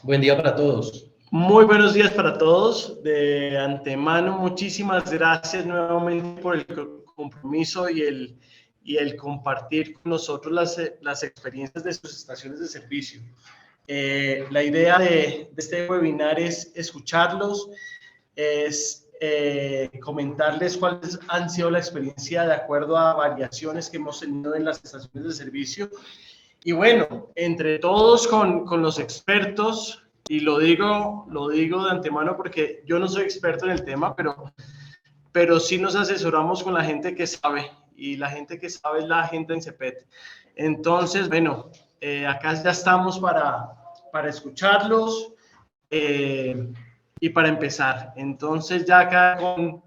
Buen día para todos. Muy buenos días para todos. De antemano, muchísimas gracias nuevamente por el compromiso y el compartir con nosotros las experiencias de sus estaciones de servicio. La idea de este webinar es escucharlos, es comentarles cuáles han sido la experiencia de acuerdo a variaciones que hemos tenido en las estaciones de servicio. Y bueno, entre todos con los expertos, y lo digo de antemano porque yo no soy experto en el tema, pero sí nos asesoramos con la gente que sabe, y la gente que sabe es la gente en CEPET. Entonces, bueno, acá ya estamos para escucharlos y para empezar. Entonces, ya acá con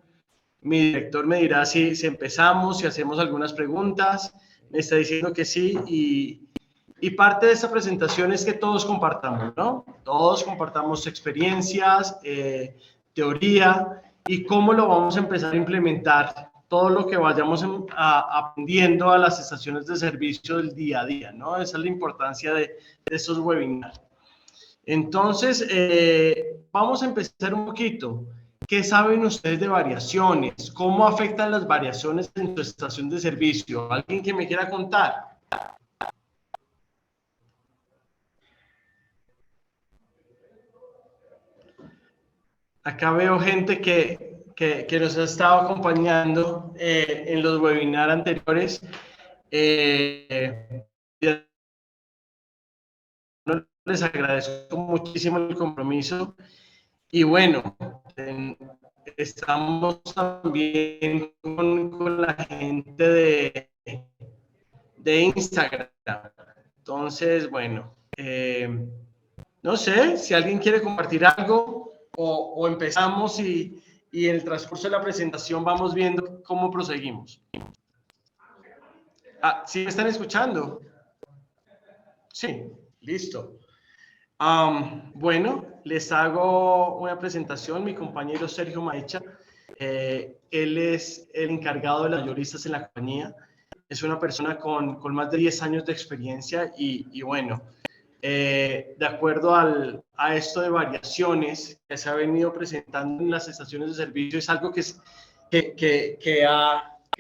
mi director me dirá si empezamos, si hacemos algunas preguntas. Me está diciendo que sí, y parte de esta presentación es que todos compartamos, ¿no? Todos compartamos experiencias, teoría y cómo lo vamos a empezar a implementar, todo lo que vayamos aprendiendo a las estaciones de servicio del día a día, ¿no? Esa es la importancia de estos webinars. Entonces, vamos a empezar un poquito. ¿Qué saben ustedes de variaciones? ¿Cómo afectan las variaciones en su estación de servicio? ¿Alguien que me quiera contar? Acá veo gente que nos ha estado acompañando en los webinars anteriores. Les agradezco muchísimo el compromiso. Y bueno, estamos también con la gente de Instagram. Entonces, bueno, no sé si alguien quiere compartir algo o empezamos y en el transcurso de la presentación vamos viendo cómo proseguimos. ¿Sí me están escuchando? Sí, listo. Bueno, les hago una presentación. Mi compañero Sergio Maecha, él es el encargado de las mayoristas en la compañía. Es una persona con más de 10 años de experiencia y bueno, de acuerdo a esto de variaciones que se ha venido presentando en las estaciones de servicio, es algo que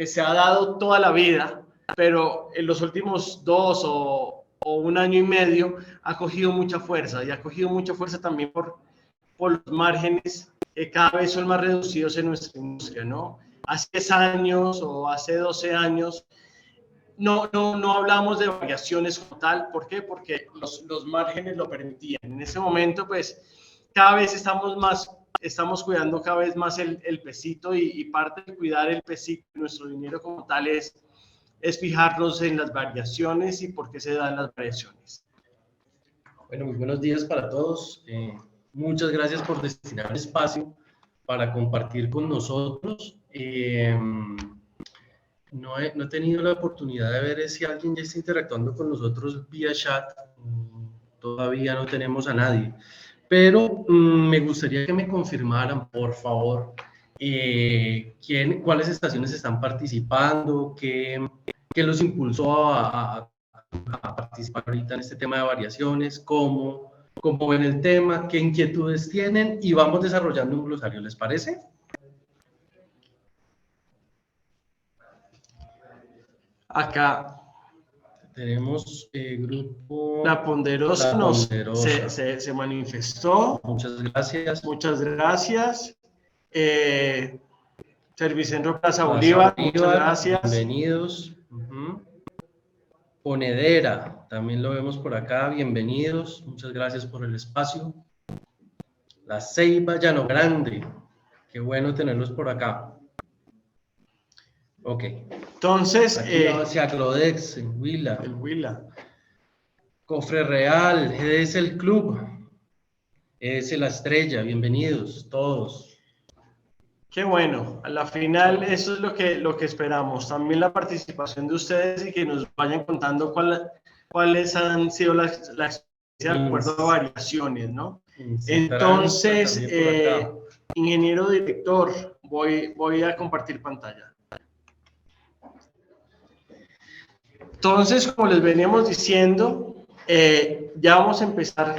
se ha dado toda la vida, pero en los últimos 2 o 1 año y medio ha cogido mucha fuerza, y ha cogido mucha fuerza también por los márgenes que cada vez son más reducidos en nuestra industria, ¿no? Hace 10 años o hace 12 años no hablamos de variaciones como tal. ¿Por qué? Porque los márgenes lo permitían. En ese momento, pues, cada vez estamos cuidando cada vez más el pesito, y parte de cuidar el pesito, nuestro dinero como tal, es fijarnos en las variaciones y por qué se dan las variaciones. Bueno, muy buenos días para todos. Muchas gracias por destinar el espacio para compartir con nosotros. No he tenido la oportunidad de ver si alguien ya está interactuando con nosotros vía chat. Todavía no tenemos a nadie. Pero me gustaría que me confirmaran, por favor, cuáles estaciones están participando, qué los impulsó a participar ahorita en este tema de variaciones, cómo ven el tema, qué inquietudes tienen, y vamos desarrollando un glosario, ¿les parece? Acá tenemos grupo La Ponderosa, se manifestó. Muchas gracias. Muchas gracias. Servicentro Plaza Bolívar, muchas gracias. Bienvenidos. Ponedera, también lo vemos por acá, bienvenidos, muchas gracias por el espacio. La Ceiba Llano Grande, qué bueno tenerlos por acá. Ok. Entonces, hacia Clodex, en Huila. Cofre Real, GDS El Club, ES La Estrella, bienvenidos todos. Qué bueno, a la final eso es lo que esperamos. También la participación de ustedes y que nos vayan contando cuáles han sido las experiencias de acuerdo a variaciones, ¿no? Entonces, ingeniero director, voy a compartir pantalla. Entonces, como les veníamos diciendo, ya vamos a empezar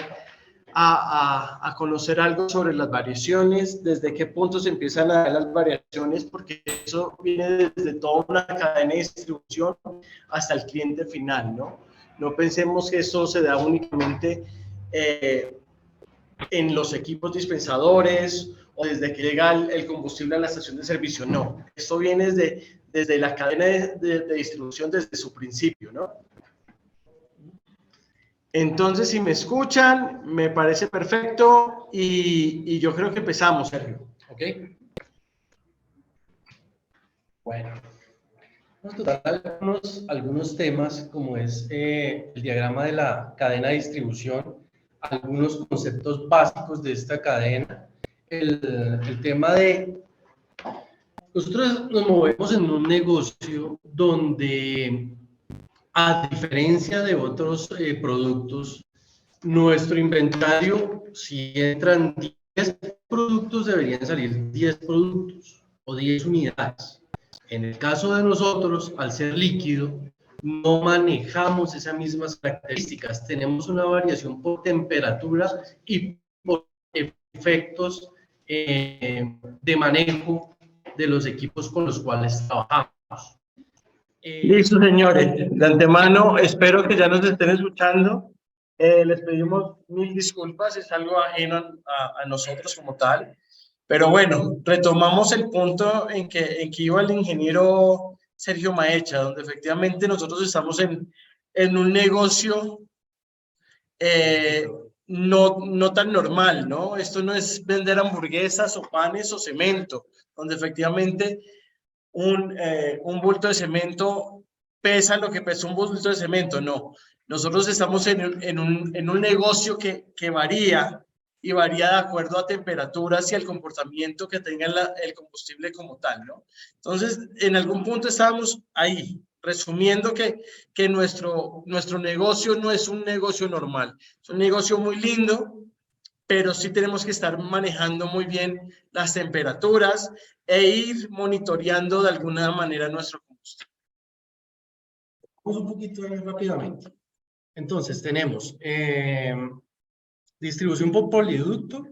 a conocer algo sobre las variaciones, desde qué punto se empiezan a dar las variaciones, porque eso viene desde toda una cadena de distribución hasta el cliente final, ¿no? No pensemos que eso se da únicamente en los equipos dispensadores o desde que llega el combustible a la estación de servicio, no. Esto viene desde la cadena de distribución desde su principio, ¿no? Entonces, si me escuchan, me parece perfecto y yo creo que empezamos, Sergio. ¿Ok? Bueno, vamos a tratar algunos temas, como es el diagrama de la cadena de distribución, algunos conceptos básicos de esta cadena, el tema de... Nosotros nos movemos en un negocio donde, a diferencia de otros productos, nuestro inventario, si entran 10 productos, deberían salir 10 productos o 10 unidades. En el caso de nosotros, al ser líquido, no manejamos esas mismas características. Tenemos una variación por temperatura y por efectos de manejo de los equipos con los cuales trabajamos. Listo, señores. De antemano, espero que ya nos estén escuchando. Les pedimos mil disculpas, es algo ajeno a nosotros como tal. Pero bueno, retomamos el punto en que iba el ingeniero Sergio Maecha, donde efectivamente nosotros estamos en un negocio no tan normal, ¿no? Esto no es vender hamburguesas o panes o cemento, donde efectivamente un bulto de cemento pesa lo que pesa un bulto de cemento, no. Nosotros estamos en un negocio que varía y varía de acuerdo a temperaturas y al comportamiento que tenga el combustible como tal, ¿no? Entonces, en algún punto estábamos ahí, resumiendo que nuestro negocio no es un negocio normal, es un negocio muy lindo, pero sí tenemos que estar manejando muy bien las temperaturas e ir monitoreando de alguna manera nuestro combustible. Vamos un poquito rápidamente. Entonces, tenemos distribución por poliducto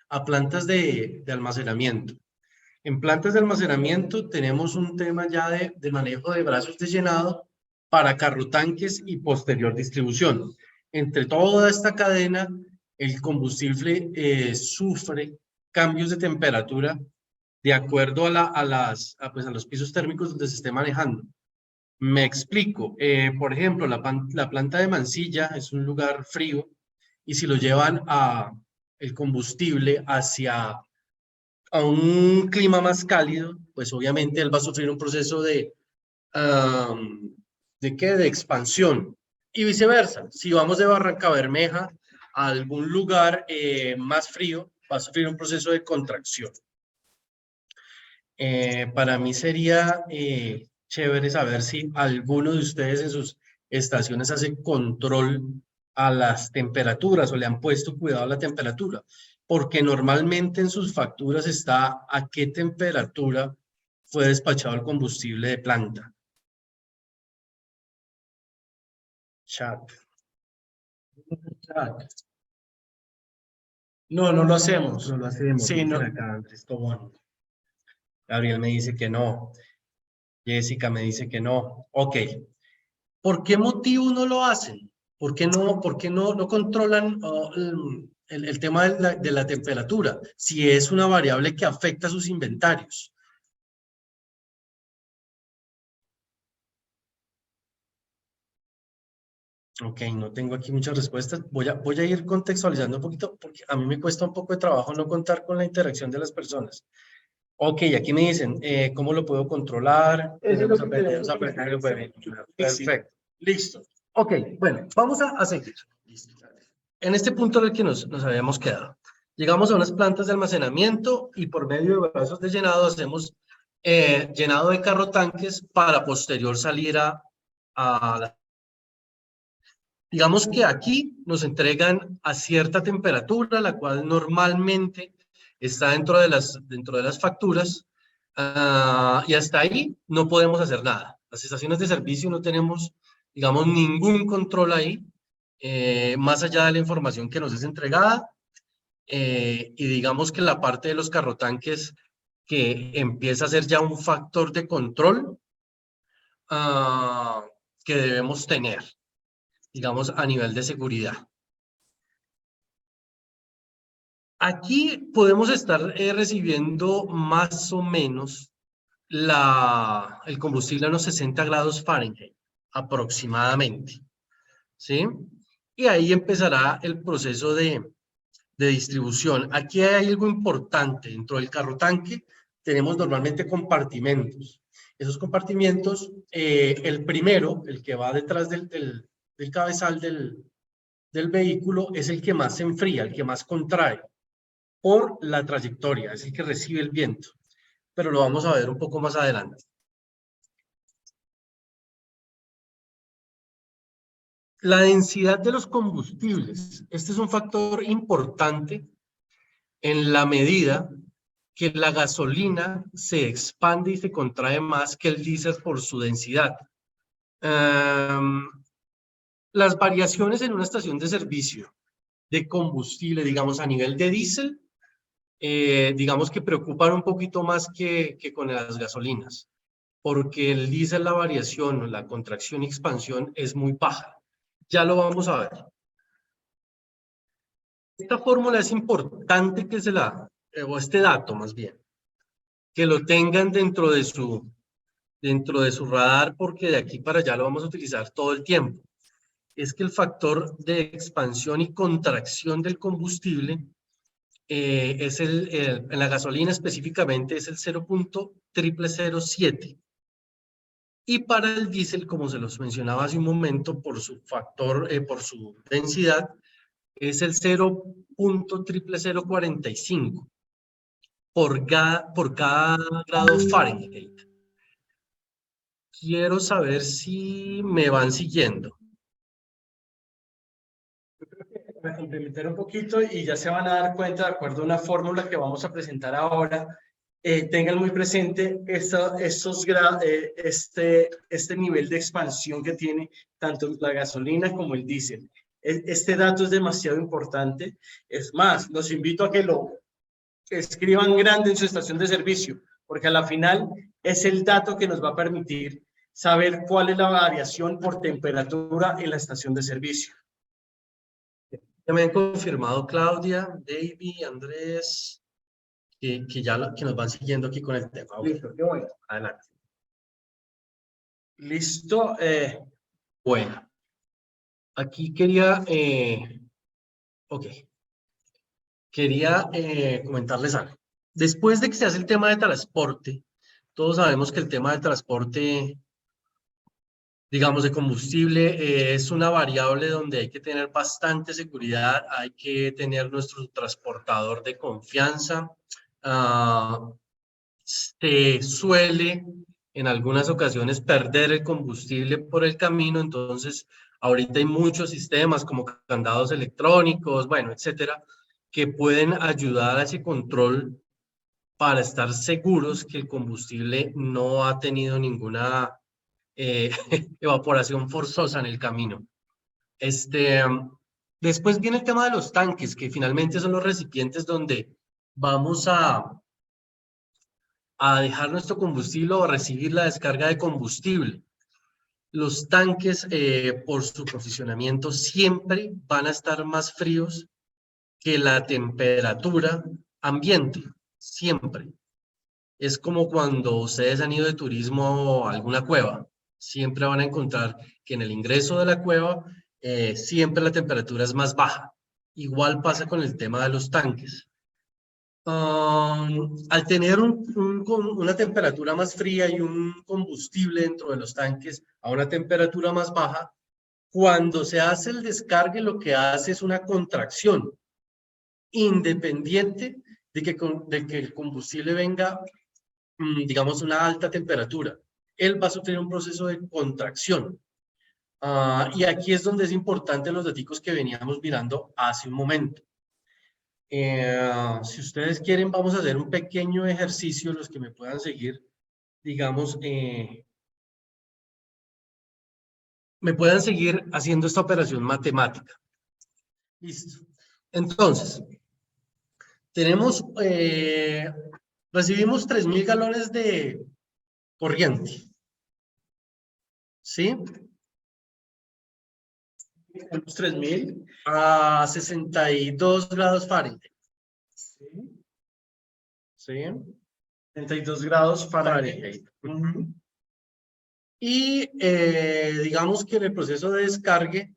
a plantas de almacenamiento. En plantas de almacenamiento tenemos un tema ya de manejo de brazos de llenado para carrotanques y posterior distribución. Entre toda esta cadena, el combustible sufre cambios de temperatura de acuerdo a los pisos térmicos donde se esté manejando. Me explico. Por ejemplo, la planta de Mansilla es un lugar frío y si lo llevan el combustible hacia a un clima más cálido, pues obviamente él va a sufrir un proceso de expansión y viceversa. Si vamos de Barranca Bermeja a algún lugar más frío, va a sufrir un proceso de contracción. Para mí sería chévere saber si alguno de ustedes en sus estaciones hace control a las temperaturas o le han puesto cuidado a la temperatura, porque normalmente en sus facturas está a qué temperatura fue despachado el combustible de planta. Chat. No lo hacemos. No lo hacemos. Sí, no. Acá, Andrés Tobón. Gabriel me dice que no. Jessica me dice que no. Ok. ¿Por qué motivo no lo hacen? ¿Por qué no controlan el tema de la temperatura? Si es una variable que afecta a sus inventarios. Ok, no tengo aquí muchas respuestas. Voy a ir contextualizando un poquito porque a mí me cuesta un poco de trabajo no contar con la interacción de las personas. Ok, aquí me dicen, ¿cómo lo puedo controlar? Perfecto. Listo. Ok, bueno, vamos a seguir. En este punto en el que nos habíamos quedado. Llegamos a unas plantas de almacenamiento y por medio de brazos de llenado hacemos llenado de carrotanques para posterior salir a la... Digamos que aquí nos entregan a cierta temperatura, la cual normalmente está dentro de las facturas, y hasta ahí no podemos hacer nada. Las estaciones de servicio no tenemos, digamos, ningún control ahí, más allá de la información que nos es entregada y digamos que la parte de los carrotanques que empieza a ser ya un factor de control que debemos tener, digamos, a nivel de seguridad. Aquí podemos estar recibiendo más o menos el combustible a unos 60 grados Fahrenheit, aproximadamente, ¿sí? Y ahí empezará el proceso de distribución. Aquí hay algo importante. Dentro del carro tanque tenemos normalmente compartimentos. Esos compartimentos, el primero, el que va detrás del cabezal del vehículo, es el que más se enfría, el que más contrae por la trayectoria, es el que recibe el viento. Pero lo vamos a ver un poco más adelante. La densidad de los combustibles. Este es un factor importante en la medida que la gasolina se expande y se contrae más que el diésel por su densidad. Las variaciones en una estación de servicio de combustible, digamos, a nivel de diésel, digamos que preocupan un poquito más que con las gasolinas, porque el diésel, la variación, la contracción y expansión es muy baja. Ya lo vamos a ver. Esta fórmula es importante que o este dato más bien, que lo tengan dentro de su radar, porque de aquí para allá lo vamos a utilizar todo el tiempo. Es que el factor de expansión y contracción del combustible en la gasolina específicamente es el 0.0007. Y para el diésel, como se los mencionaba hace un momento, por su factor, por su densidad, es el 0.00045 por cada grado Fahrenheit. Quiero saber si me van siguiendo. Para complementar un poquito y ya se van a dar cuenta, de acuerdo a una fórmula que vamos a presentar ahora, tengan muy presente este nivel de expansión que tiene tanto la gasolina como el diésel. Este dato es demasiado importante. Es más, los invito a que lo escriban grande en su estación de servicio, porque a la final es el dato que nos va a permitir saber cuál es la variación por temperatura en la estación de servicio. Ya me han confirmado Claudia, David, Andrés, que nos van siguiendo aquí con el tema. Listo, qué bueno. Adelante. Listo. Bueno, aquí quería comentarles algo. Después de que se hace el tema de transporte, todos sabemos que el tema del transporte, digamos, de combustible, es una variable donde hay que tener bastante seguridad, hay que tener nuestro transportador de confianza. Se suele en algunas ocasiones perder el combustible por el camino, entonces ahorita hay muchos sistemas como candados electrónicos, bueno, etcétera, que pueden ayudar a ese control para estar seguros que el combustible no ha tenido ninguna evaporación forzosa en el camino. Después viene el tema de los tanques, que finalmente son los recipientes donde vamos a dejar nuestro combustible o a recibir la descarga de combustible. Los tanques, por su posicionamiento, siempre van a estar más fríos que la temperatura ambiente, siempre. Es como cuando ustedes han ido de turismo a alguna cueva. Siempre van a encontrar que en el ingreso de la cueva siempre la temperatura es más baja. Igual pasa con el tema de los tanques. Al tener una temperatura más fría y un combustible dentro de los tanques a una temperatura más baja, cuando se hace el descargue lo que hace es una contracción independiente de que el combustible venga, digamos, a una alta temperatura. Él va a sufrir un proceso de contracción. Y aquí es donde es importante los datos que veníamos mirando hace un momento. Si ustedes quieren, vamos a hacer un pequeño ejercicio, los que me puedan seguir, digamos, me puedan seguir haciendo esta operación matemática. Listo. Entonces, tenemos, recibimos 3.000 galones de corriente, ¿sí? Tenemos 3.000. A 62 grados Fahrenheit. Sí. ¿Sí? 32 grados Fahrenheit. Fahrenheit. Y digamos que en el proceso de descargue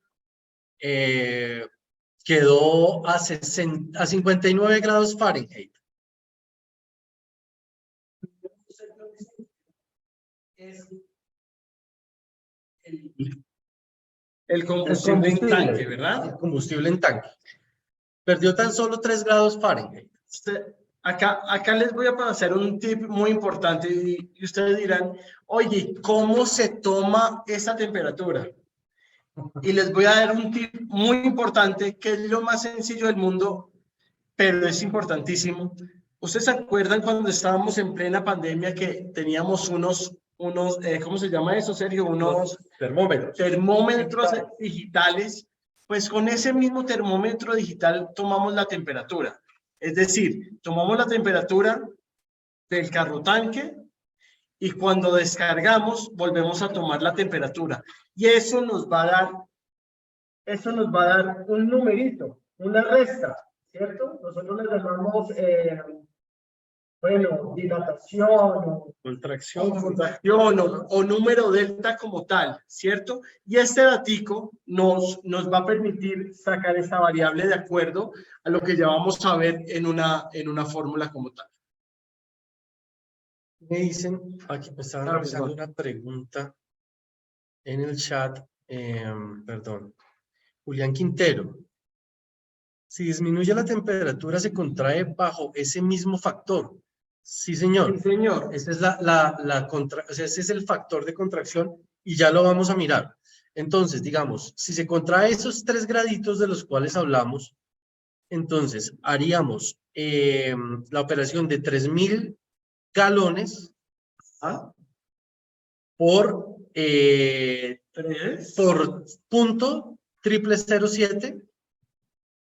quedó a 59 grados Fahrenheit. Es El combustible en tanque, el ¿verdad? combustible en tanque. Perdió tan solo 3 grados Fahrenheit. Acá les voy a pasar un tip muy importante y ustedes dirán, oye, ¿cómo se toma esa temperatura? Y les voy a dar un tip muy importante que es lo más sencillo del mundo, pero es importantísimo. ¿Ustedes se acuerdan cuando estábamos en plena pandemia que teníamos unos ¿cómo se llama eso, Sergio? Unos termómetros digitales. Pues con ese mismo termómetro digital tomamos la temperatura. Es decir, tomamos la temperatura del carro tanque y cuando descargamos volvemos a tomar la temperatura. Y eso nos va a dar un numerito, una resta, ¿cierto? Nosotros le llamamos, bueno, dilatación o contracción o número delta como tal, ¿cierto? Y este datico nos va a permitir sacar esta variable de acuerdo a lo que ya vamos a ver en una fórmula como tal. Me dicen, aquí me estaban realizando una pregunta en el chat, perdón, Julián Quintero. Si disminuye la temperatura, se contrae bajo ese mismo factor. Sí, señor. Sí, señor. Ese es, o sea, ese es el factor de contracción y ya lo vamos a mirar. Entonces, digamos, si se contrae esos 3 graditos de los cuales hablamos, entonces haríamos la operación de 3.000 galones por punto 0.007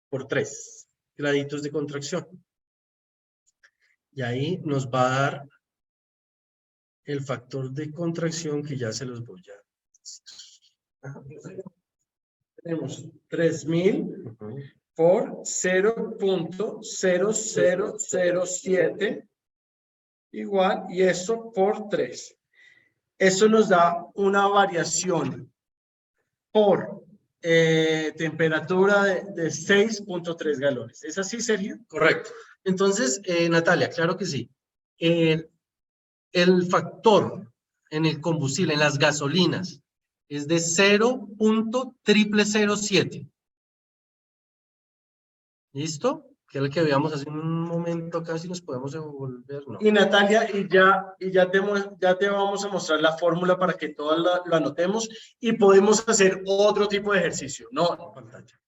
por 3 graditos de contracción. Y ahí nos va a dar el factor de contracción que ya se los voy a decir. Tenemos 3.000 por 0.0007 igual, y eso por 3. Eso nos da una variación por temperatura de 6.3 galones. ¿Es así, Sergio? Correcto. Entonces, Natalia, claro que sí. El factor en el combustible, en las gasolinas, es de 0.007. ¿Listo? Que era el que veíamos hace un momento, casi nos podemos devolver, ¿no? Y Natalia, ya te vamos a mostrar la fórmula para que todos lo anotemos y podemos hacer otro tipo de ejercicio, ¿no? Pantalla.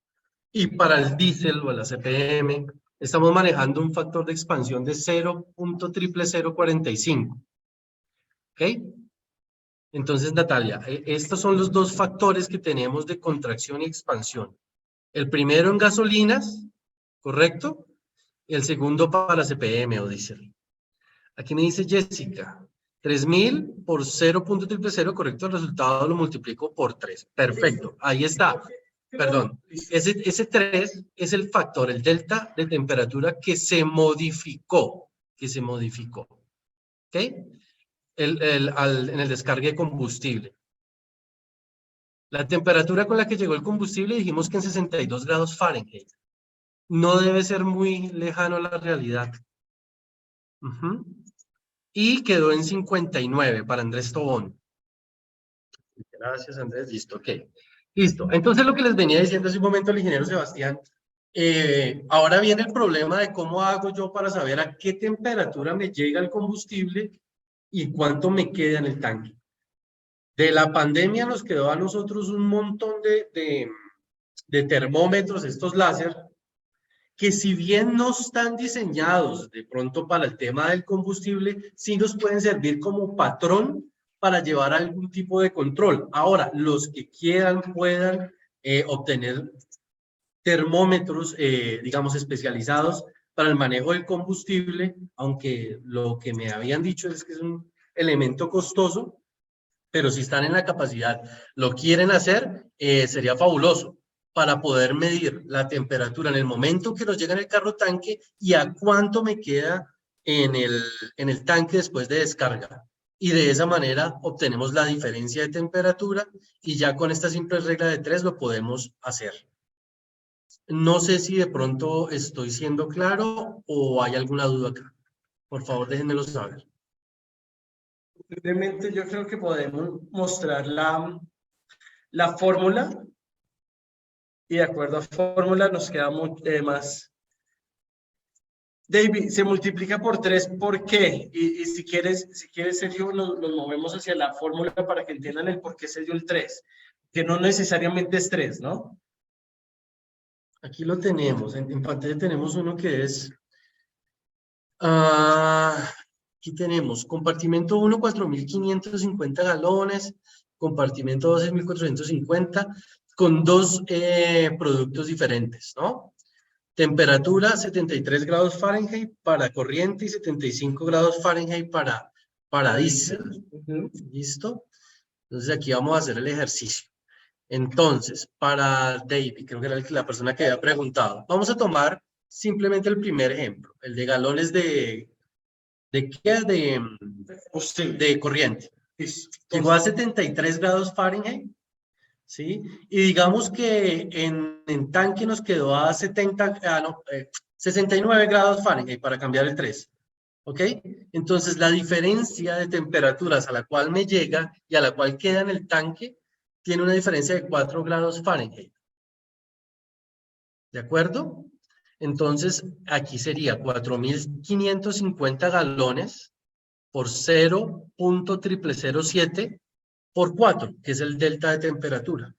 Y para el diésel o la CPM, estamos manejando un factor de expansión de 0.00045. ¿Ok? Entonces, Natalia, estos son los 2 factores que tenemos de contracción y expansión. El primero en gasolinas, ¿correcto? Y el segundo para CPM o diésel. Aquí me dice Jessica, 3.000 por 0.000, correcto, el resultado lo multiplico por 3. Perfecto, ahí está. Perdón, ese 3 es el factor, el delta de temperatura que se modificó. ¿Ok? En el descargue de combustible. La temperatura con la que llegó el combustible dijimos que en 62 grados Fahrenheit. No debe ser muy lejano a la realidad. Y quedó en 59 para Andrés Tobón. Gracias, Andrés. Listo, ok. Listo. Entonces, lo que les venía diciendo hace un momento el ingeniero Sebastián, ahora viene el problema de cómo hago yo para saber a qué temperatura me llega el combustible y cuánto me queda en el tanque. De la pandemia nos quedó a nosotros un montón de termómetros, estos láser, que si bien no están diseñados de pronto para el tema del combustible, sí nos pueden servir como patrón para llevar algún tipo de control. Ahora, los que quieran puedan obtener termómetros, digamos, especializados para el manejo del combustible, aunque lo que me habían dicho es que es un elemento costoso, pero si están en la capacidad, lo quieren hacer, sería fabuloso para poder medir la temperatura en el momento que nos llega en el carro tanque y a cuánto me queda en el tanque después de descarga. Y de esa manera obtenemos la diferencia de temperatura y ya con esta simple regla de 3 lo podemos hacer. No sé si de pronto estoy siendo claro o hay alguna duda acá. Por favor, déjenmelo saber. Simplemente yo creo que podemos mostrar la fórmula y de acuerdo a fórmula nos queda más. David, se multiplica por 3, ¿por qué? Y si quieres, Sergio, nos movemos hacia la fórmula para que entiendan el por qué se dio el 3, que no necesariamente es 3, ¿no? Aquí lo tenemos, en pantalla tenemos uno que es, aquí tenemos compartimento 1, 4.550 galones, compartimento 2, 6.450, con dos productos diferentes, ¿no? Temperatura 73 grados Fahrenheit para corriente y 75 grados Fahrenheit para diésel. ¿Listo? Entonces aquí vamos a hacer el ejercicio. Entonces, para David, creo que era la persona que había preguntado, vamos a tomar simplemente el primer ejemplo, el de galones ¿de qué? De corriente. Llegó a 73 grados Fahrenheit, ¿sí? Y digamos que en tanque nos quedó a 69 grados Fahrenheit para cambiar el 3. ¿Ok? Entonces, la diferencia de temperaturas a la cual me llega y a la cual queda en el tanque tiene una diferencia de 4 grados Fahrenheit. ¿De acuerdo? Entonces, aquí sería 4.550 galones por 0.007 por 4, que es el delta de temperatura.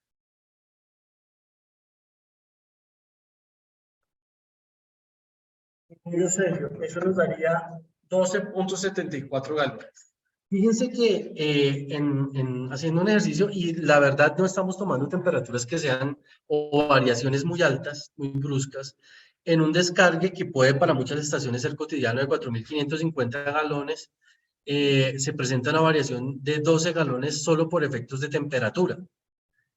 Eso nos daría 12.74 galones. Fíjense que haciendo un ejercicio, y la verdad no estamos tomando temperaturas que sean o variaciones muy altas, muy bruscas, en un descargue que puede para muchas estaciones ser cotidiano de 4.550 galones, se presenta una variación de 12 galones solo por efectos de temperatura.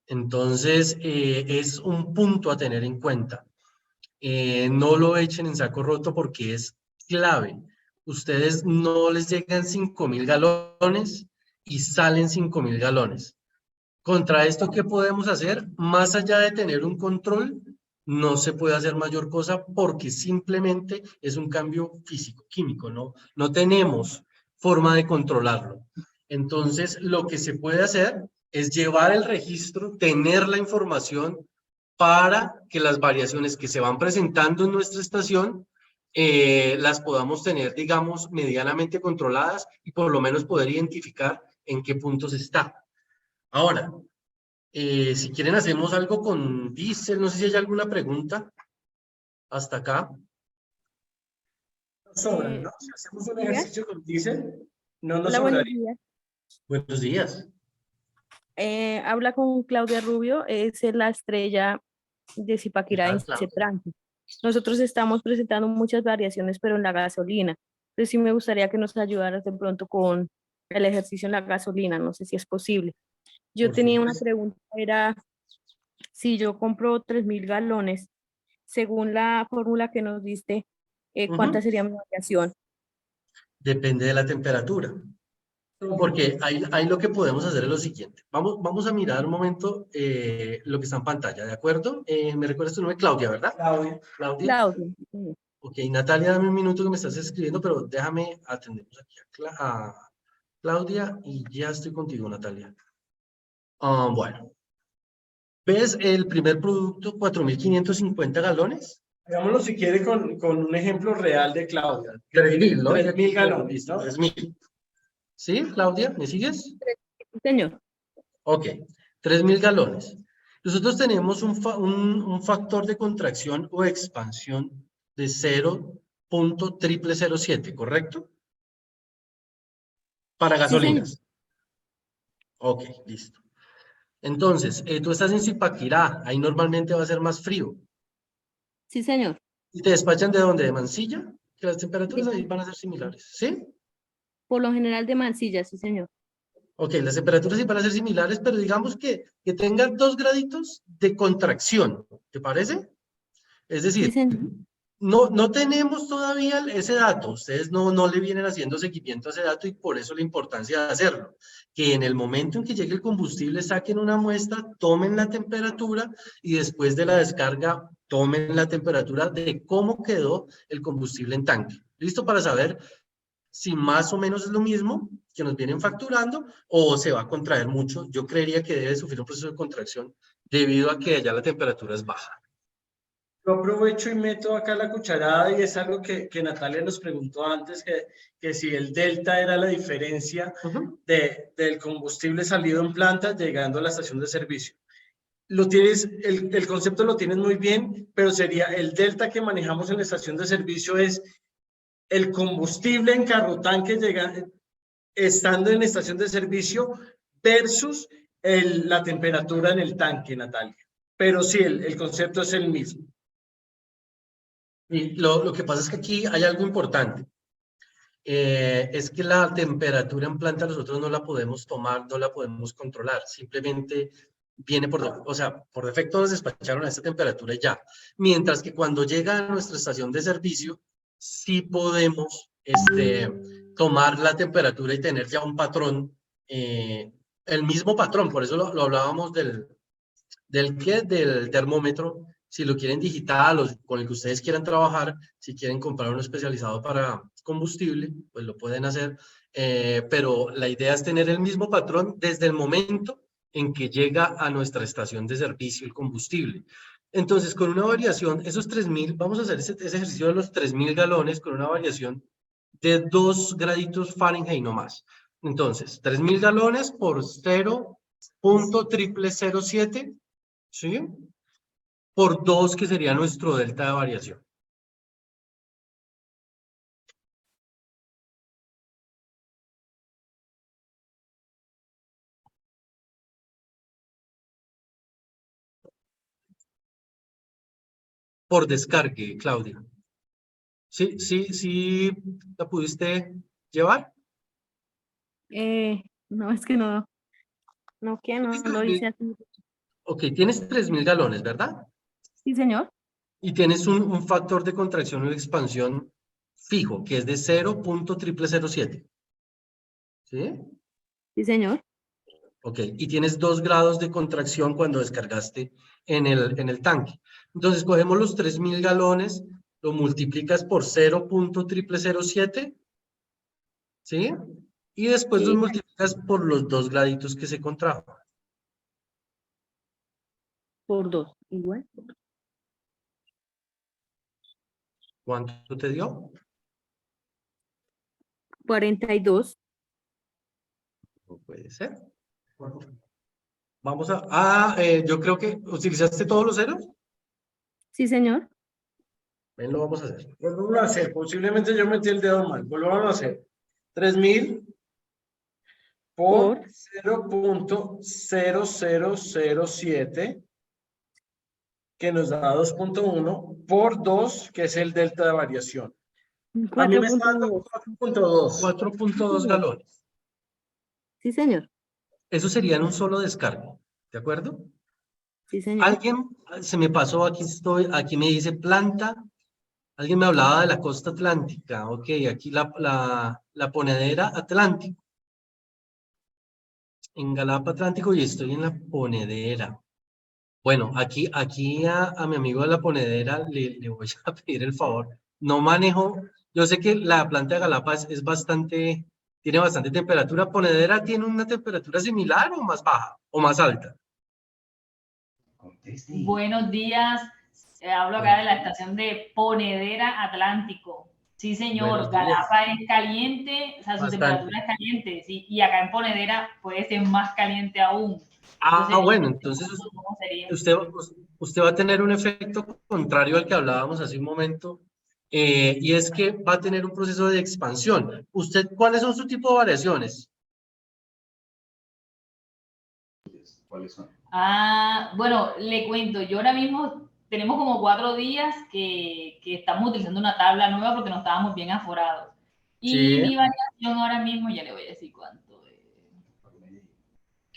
Entonces, es un punto a tener en cuenta. No lo echen en saco roto porque es clave. Ustedes no les llegan 5.000 galones y salen 5.000 galones. Contra esto, ¿qué podemos hacer? Más allá de tener un control, no se puede hacer mayor cosa porque simplemente es un cambio físico, químico, ¿no? No tenemos forma de controlarlo. Entonces, lo que se puede hacer es llevar el registro, tener la información para que las variaciones que se van presentando en nuestra estación las podamos tener, digamos, medianamente controladas y por lo menos poder identificar en qué puntos está. Ahora, si quieren hacemos algo con diésel, no sé si hay alguna pregunta hasta acá. No sobran, ¿no? Si hacemos un ejercicio con diésel, no nos Hola, buenos sobraría. días. Buenos días. Habla con Claudia Rubio, es la estrella de Zipaquirá en Claudia? Cetranque. Nosotros estamos presentando muchas variaciones, pero en la gasolina. Entonces sí me gustaría que nos ayudaras de pronto con el ejercicio en la gasolina, no sé si es posible. Yo Por tenía una supuesto. pregunta, era si yo compro 3.000 galones, según la fórmula que nos diste, ¿cuánta sería mi variación? Depende de la temperatura. Porque ahí lo que podemos hacer es lo siguiente. Vamos a mirar un momento lo que está en pantalla, ¿de acuerdo? Me recuerdas tu nombre, Claudia, ¿verdad? Claudia. Claudia. Claudia. Ok, Natalia, dame un minuto que me estás escribiendo, pero déjame atendemos aquí a Claudia y ya estoy contigo, Natalia. Bueno, ¿ves el primer producto, 4.550 galones? Hagámoslo si quiere con un ejemplo real de Claudia. 3.000, ¿no? 3.000 galones, ¿no? 3.000. ¿Sí, Claudia? ¿Me sigues? Señor. Ok, 3.000 galones. Nosotros tenemos un factor de contracción o expansión de 0.007, ¿correcto? Para Sí, señor. gasolinas. Ok, listo. Entonces, tú estás en Zipaquirá, ahí normalmente va a ser más frío. Sí, señor. ¿Y te despachan de dónde? ¿De Mansilla? Que las temperaturas ahí van a ser similares, ¿sí? Por lo general de Mansilla, sí, señor. Ok, las temperaturas sí van a ser similares, pero digamos que tengan 2 graditos de contracción, ¿te parece? Es Sí, decir, señor. no tenemos todavía ese dato, ustedes no le vienen haciendo seguimiento a ese dato y por eso la importancia de hacerlo. Que en el momento en que llegue el combustible saquen una muestra, tomen la temperatura y después de la descarga tomen la temperatura de cómo quedó el combustible en tanque. ¿Listo? Para saber si más o menos es lo mismo que nos vienen facturando o se va a contraer mucho. Yo creería que debe sufrir un proceso de contracción debido a que allá la temperatura es baja. Yo aprovecho y meto acá la cucharada y es algo que Natalia nos preguntó antes, que si el delta era la diferencia del combustible salido en planta llegando a la estación de servicio. Lo tienes, el concepto lo tienes muy bien, pero sería el delta que manejamos en la estación de servicio es el combustible en carro tanque estando en la estación de servicio versus la temperatura en el tanque, Natalia. Pero sí, el concepto es el mismo. Y lo que pasa es que aquí hay algo importante. Es que la temperatura en planta nosotros no la podemos tomar, no la podemos controlar. Simplemente viene o sea, por defecto nos despacharon a esta temperatura y ya. Mientras que cuando llega a nuestra estación de servicio, sí podemos tomar la temperatura y tener ya un patrón, el mismo patrón. Por eso lo hablábamos del termómetro, si lo quieren digital o con el que ustedes quieran trabajar, si quieren comprar uno especializado para combustible, pues lo pueden hacer, pero la idea es tener el mismo patrón desde el momento en que llega a nuestra estación de servicio el combustible. Entonces, con una variación, esos 3.000, vamos a hacer ese ejercicio de los 3.000 galones con una variación de 2 graditos Fahrenheit no más. Entonces, 3.000 galones por 0.0007, ¿sí? Por 2, que sería nuestro delta de variación. Por descargue, Claudia. ¿Sí la pudiste llevar? No, es que no lo hice así. Ok, tienes 3.000 galones, ¿verdad? Sí, señor. Y tienes un factor de contracción o de expansión fijo, que es de 0.0007. ¿Sí? Sí, señor. Ok, y tienes 2 grados de contracción cuando descargaste en el tanque. Entonces, cogemos los 3.000 galones, lo multiplicas por 0.0007, ¿sí? Y después los Sí, multiplicas por los 2 graditos que se contrajo. por 2. Igual. ¿Cuánto te dio? 42. No puede ser. Vamos yo creo que utilizaste todos los ceros. Sí, señor. Ven, lo vamos a hacer. Volvamos a hacer, posiblemente yo metí el dedo mal. Volvamos a hacer. 3.000 por Por 0.0007, que nos da 2.1, por 2, que es el delta de variación. A mí me está dando 4.2. 4.2. 4.2 galones. Sí, señor. Eso sería en un solo descargo. ¿De acuerdo? Sí, señor. Alguien se me pasó, aquí me dice planta. Alguien me hablaba de la costa atlántica. Ok, aquí la ponedera Atlántico. En Galapa Atlántico y estoy en la ponedera. Bueno, aquí a mi amigo de la ponedera le voy a pedir el favor. No manejo, yo sé que la planta de Galapa es bastante, tiene bastante temperatura. ¿Ponedera tiene una temperatura similar o más baja o más alta? Buenos días, hablo acá de la estación de Ponedera Atlántico. Sí, señor, Buenos días. Galapa es caliente, o sea, su Bastante. temperatura es caliente, sí, y acá en Ponedera puede ser más caliente aún. Bueno, entonces ¿cómo sería? usted va a tener un efecto contrario al que hablábamos hace un momento, y es que va a tener un proceso de expansión. ¿Cuáles son su tipo de variaciones? ¿Cuáles son? Bueno, le cuento, yo ahora mismo tenemos como 4 días que estamos utilizando una tabla nueva porque no estábamos bien aforados. Y Sí. mi variación ahora mismo, ya le voy a decir cuánto es.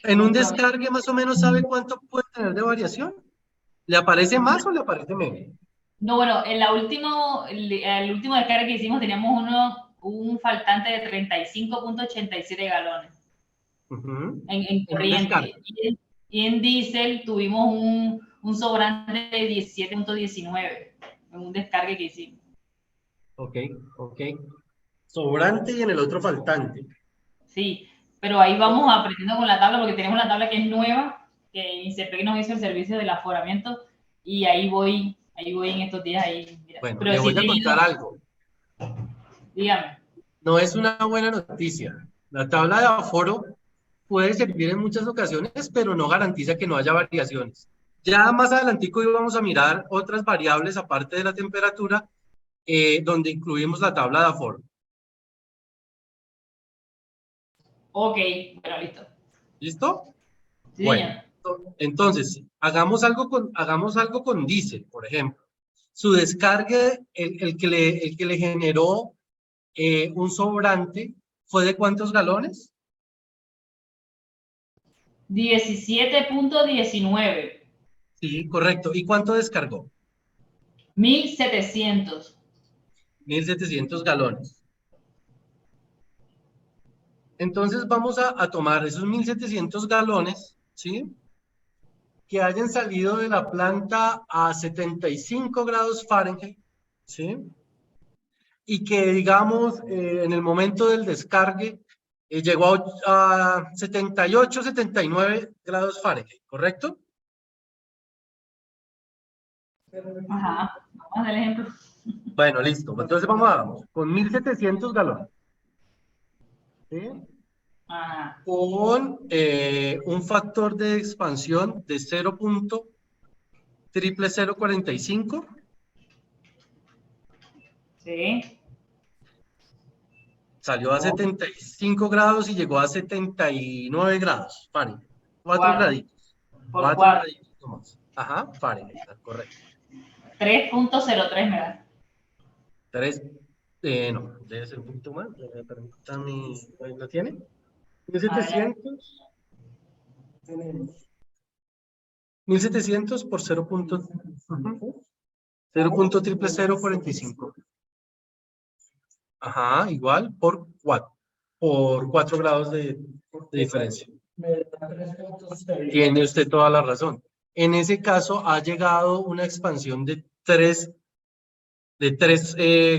En un descargue más o menos sabe cuánto puede tener de variación. ¿Le aparece más o le aparece menos? No, bueno, en el último descargue que hicimos teníamos un faltante de 35.87 galones en corriente. Y en diésel tuvimos un sobrante de 17.19 en un descargue que hicimos. Ok. Sobrante y en el otro faltante. Sí, pero ahí vamos aprendiendo con la tabla porque tenemos la tabla que es nueva, que INSEPEC nos hizo el servicio del aforamiento y ahí voy en estos días ahí. Mira. Bueno, pero le sí voy a contar algo. Dígame. No es una buena noticia. La tabla de aforo puede servir en muchas ocasiones, pero no garantiza que no haya variaciones. Ya más adelantico íbamos a mirar otras variables aparte de la temperatura, donde incluimos la tabla de aforo. Ok, bueno, listo. ¿Listo? Sí, Bueno, señor. entonces, hagamos algo con diésel, por ejemplo. Su descargue, el que le generó un sobrante, ¿fue de cuántos galones? 17.19. Sí, correcto. ¿Y cuánto descargó? 1700. 1700 galones. Entonces vamos a tomar esos 1700 galones, ¿sí? Que hayan salido de la planta a 75 grados Fahrenheit, ¿sí? Y que, digamos, en el momento del descargue llegó a 78, 79 grados Fahrenheit, ¿correcto? Ajá, vamos a dar el ejemplo. Bueno, listo. Entonces vamos con 1700 galones. ¿Sí? Ajá. Con un factor de expansión de 0.00045. Sí. Salió a 75 grados y llegó a 79 grados Fahrenheit. 4 graditos. Por 4 4. graditos más. Ajá, Fahrenheit, correcto. 3.03 me da. 3, no, debe ser un poquito más. Permítame, ¿lo tiene? 1700. 1700 por 0.00045. Ajá, igual por 4 grados de diferencia. Tiene usted toda la razón. En ese caso ha llegado una expansión de 3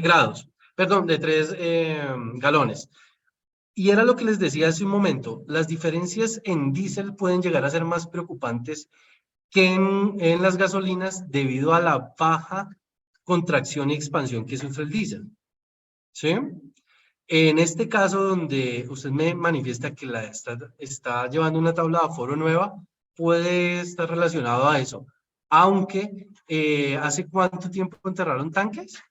grados, perdón, de 3 galones. Y era lo que les decía hace un momento, las diferencias en diésel pueden llegar a ser más preocupantes que en las gasolinas debido a la baja contracción y expansión que sufre el diésel. ¿Sí? En este caso donde usted me manifiesta que está llevando una tabla de aforo nueva, puede estar relacionado a eso. Aunque, ¿hace cuánto tiempo enterraron tanques?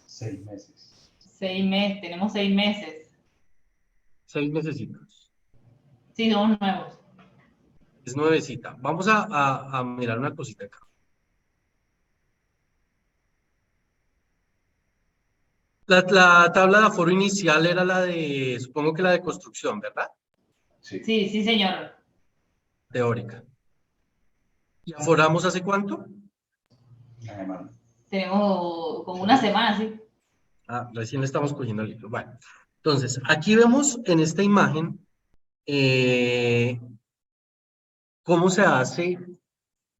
6 meses. 6 meses, tenemos 6 meses. 6 mesecitos. Sí, somos nuevos. Es nuevecita. Vamos a mirar una cosita acá. La tabla de aforo inicial era la de, supongo que la de construcción, ¿verdad? Sí. Sí, sí, señor. Teórica. ¿Y aforamos hace cuánto? Una semana. Tenemos como una semana, sí. Ah, recién le estamos cogiendo el libro. Bueno, entonces, aquí vemos en esta imagen cómo se hace,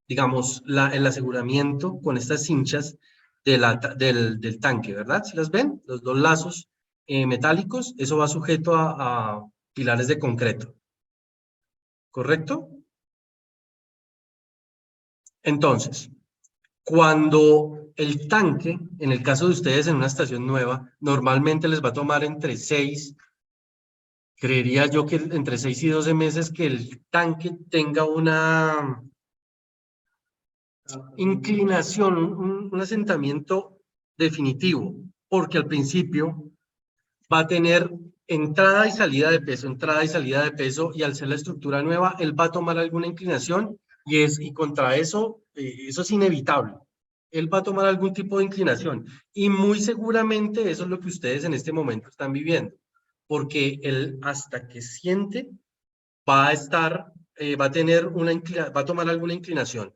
digamos, el aseguramiento con estas cinchas del tanque, ¿verdad? ¿Sí las ven? Los dos lazos metálicos, eso va sujeto a pilares de concreto. ¿Correcto? Entonces, cuando el tanque, en el caso de ustedes en una estación nueva, normalmente les va a tomar entre 6, creería yo que entre 6 y 12 meses que el tanque tenga una inclinación, un asentamiento definitivo, porque al principio va a tener entrada y salida de peso, y al ser la estructura nueva, él va a tomar alguna inclinación y contra eso eso es inevitable. Él va a tomar algún tipo de inclinación y muy seguramente eso es lo que ustedes en este momento están viviendo, porque él hasta que siente va a estar, va a tomar alguna inclinación.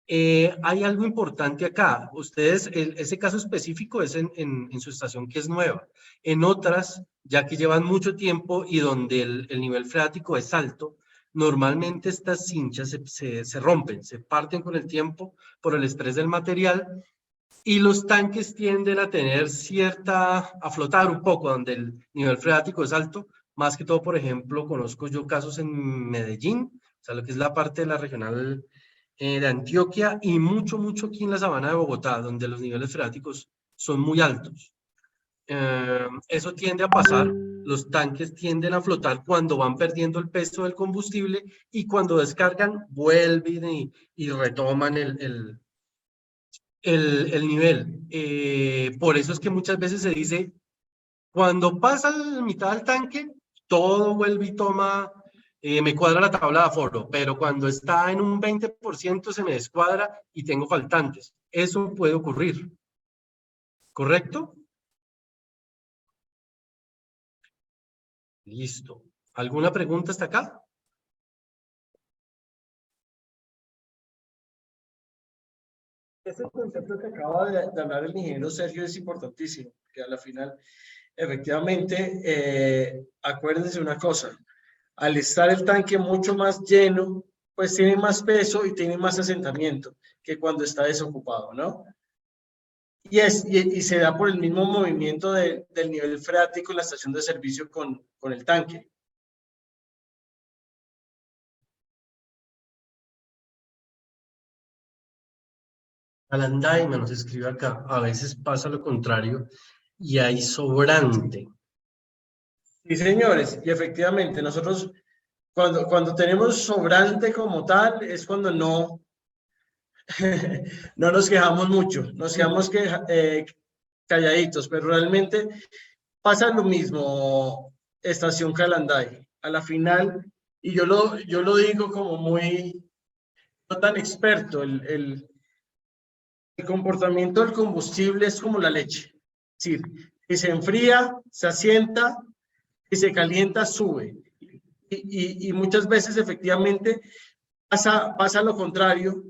Hay algo importante acá. Ustedes, ese caso específico es en su estación que es nueva. En otras, ya que llevan mucho tiempo y donde el nivel freático es alto, normalmente estas cinchas se rompen, se parten con el tiempo por el estrés del material y los tanques tienden a tener a flotar un poco donde el nivel freático es alto. Más que todo, por ejemplo, conozco yo casos en Medellín, o sea, lo que es la parte de la regional de Antioquia y mucho aquí en la sabana de Bogotá, donde los niveles freáticos son muy altos. Eso tiende a pasar, los tanques tienden a flotar cuando van perdiendo el peso del combustible y cuando descargan vuelven y retoman el nivel. Por eso es que muchas veces se dice, cuando pasa la mitad del tanque, todo vuelve y toma, me cuadra la tabla de aforo, pero cuando está en un 20% se me descuadra y tengo faltantes. Eso puede ocurrir. ¿Correcto? Listo. ¿Alguna pregunta hasta acá? Este concepto que acaba de hablar el ingeniero Sergio es importantísimo, que a la final, efectivamente, acuérdense una cosa, al estar el tanque mucho más lleno, pues tiene más peso y tiene más asentamiento que cuando está desocupado, ¿no? Y se da por el mismo movimiento del nivel freático en la estación de servicio con el tanque. Alandaima nos escribe acá, a veces pasa lo contrario y hay sobrante. Sí, señores, y efectivamente nosotros cuando tenemos sobrante como tal es cuando no nos quejamos mucho, nos quedamos calladitos, pero realmente pasa lo mismo estación Calanday. A la final, y yo lo digo como muy, no tan experto, el comportamiento del combustible es como la leche. Es decir, si se enfría, se asienta, si se calienta, sube. Y muchas veces efectivamente pasa lo contrario,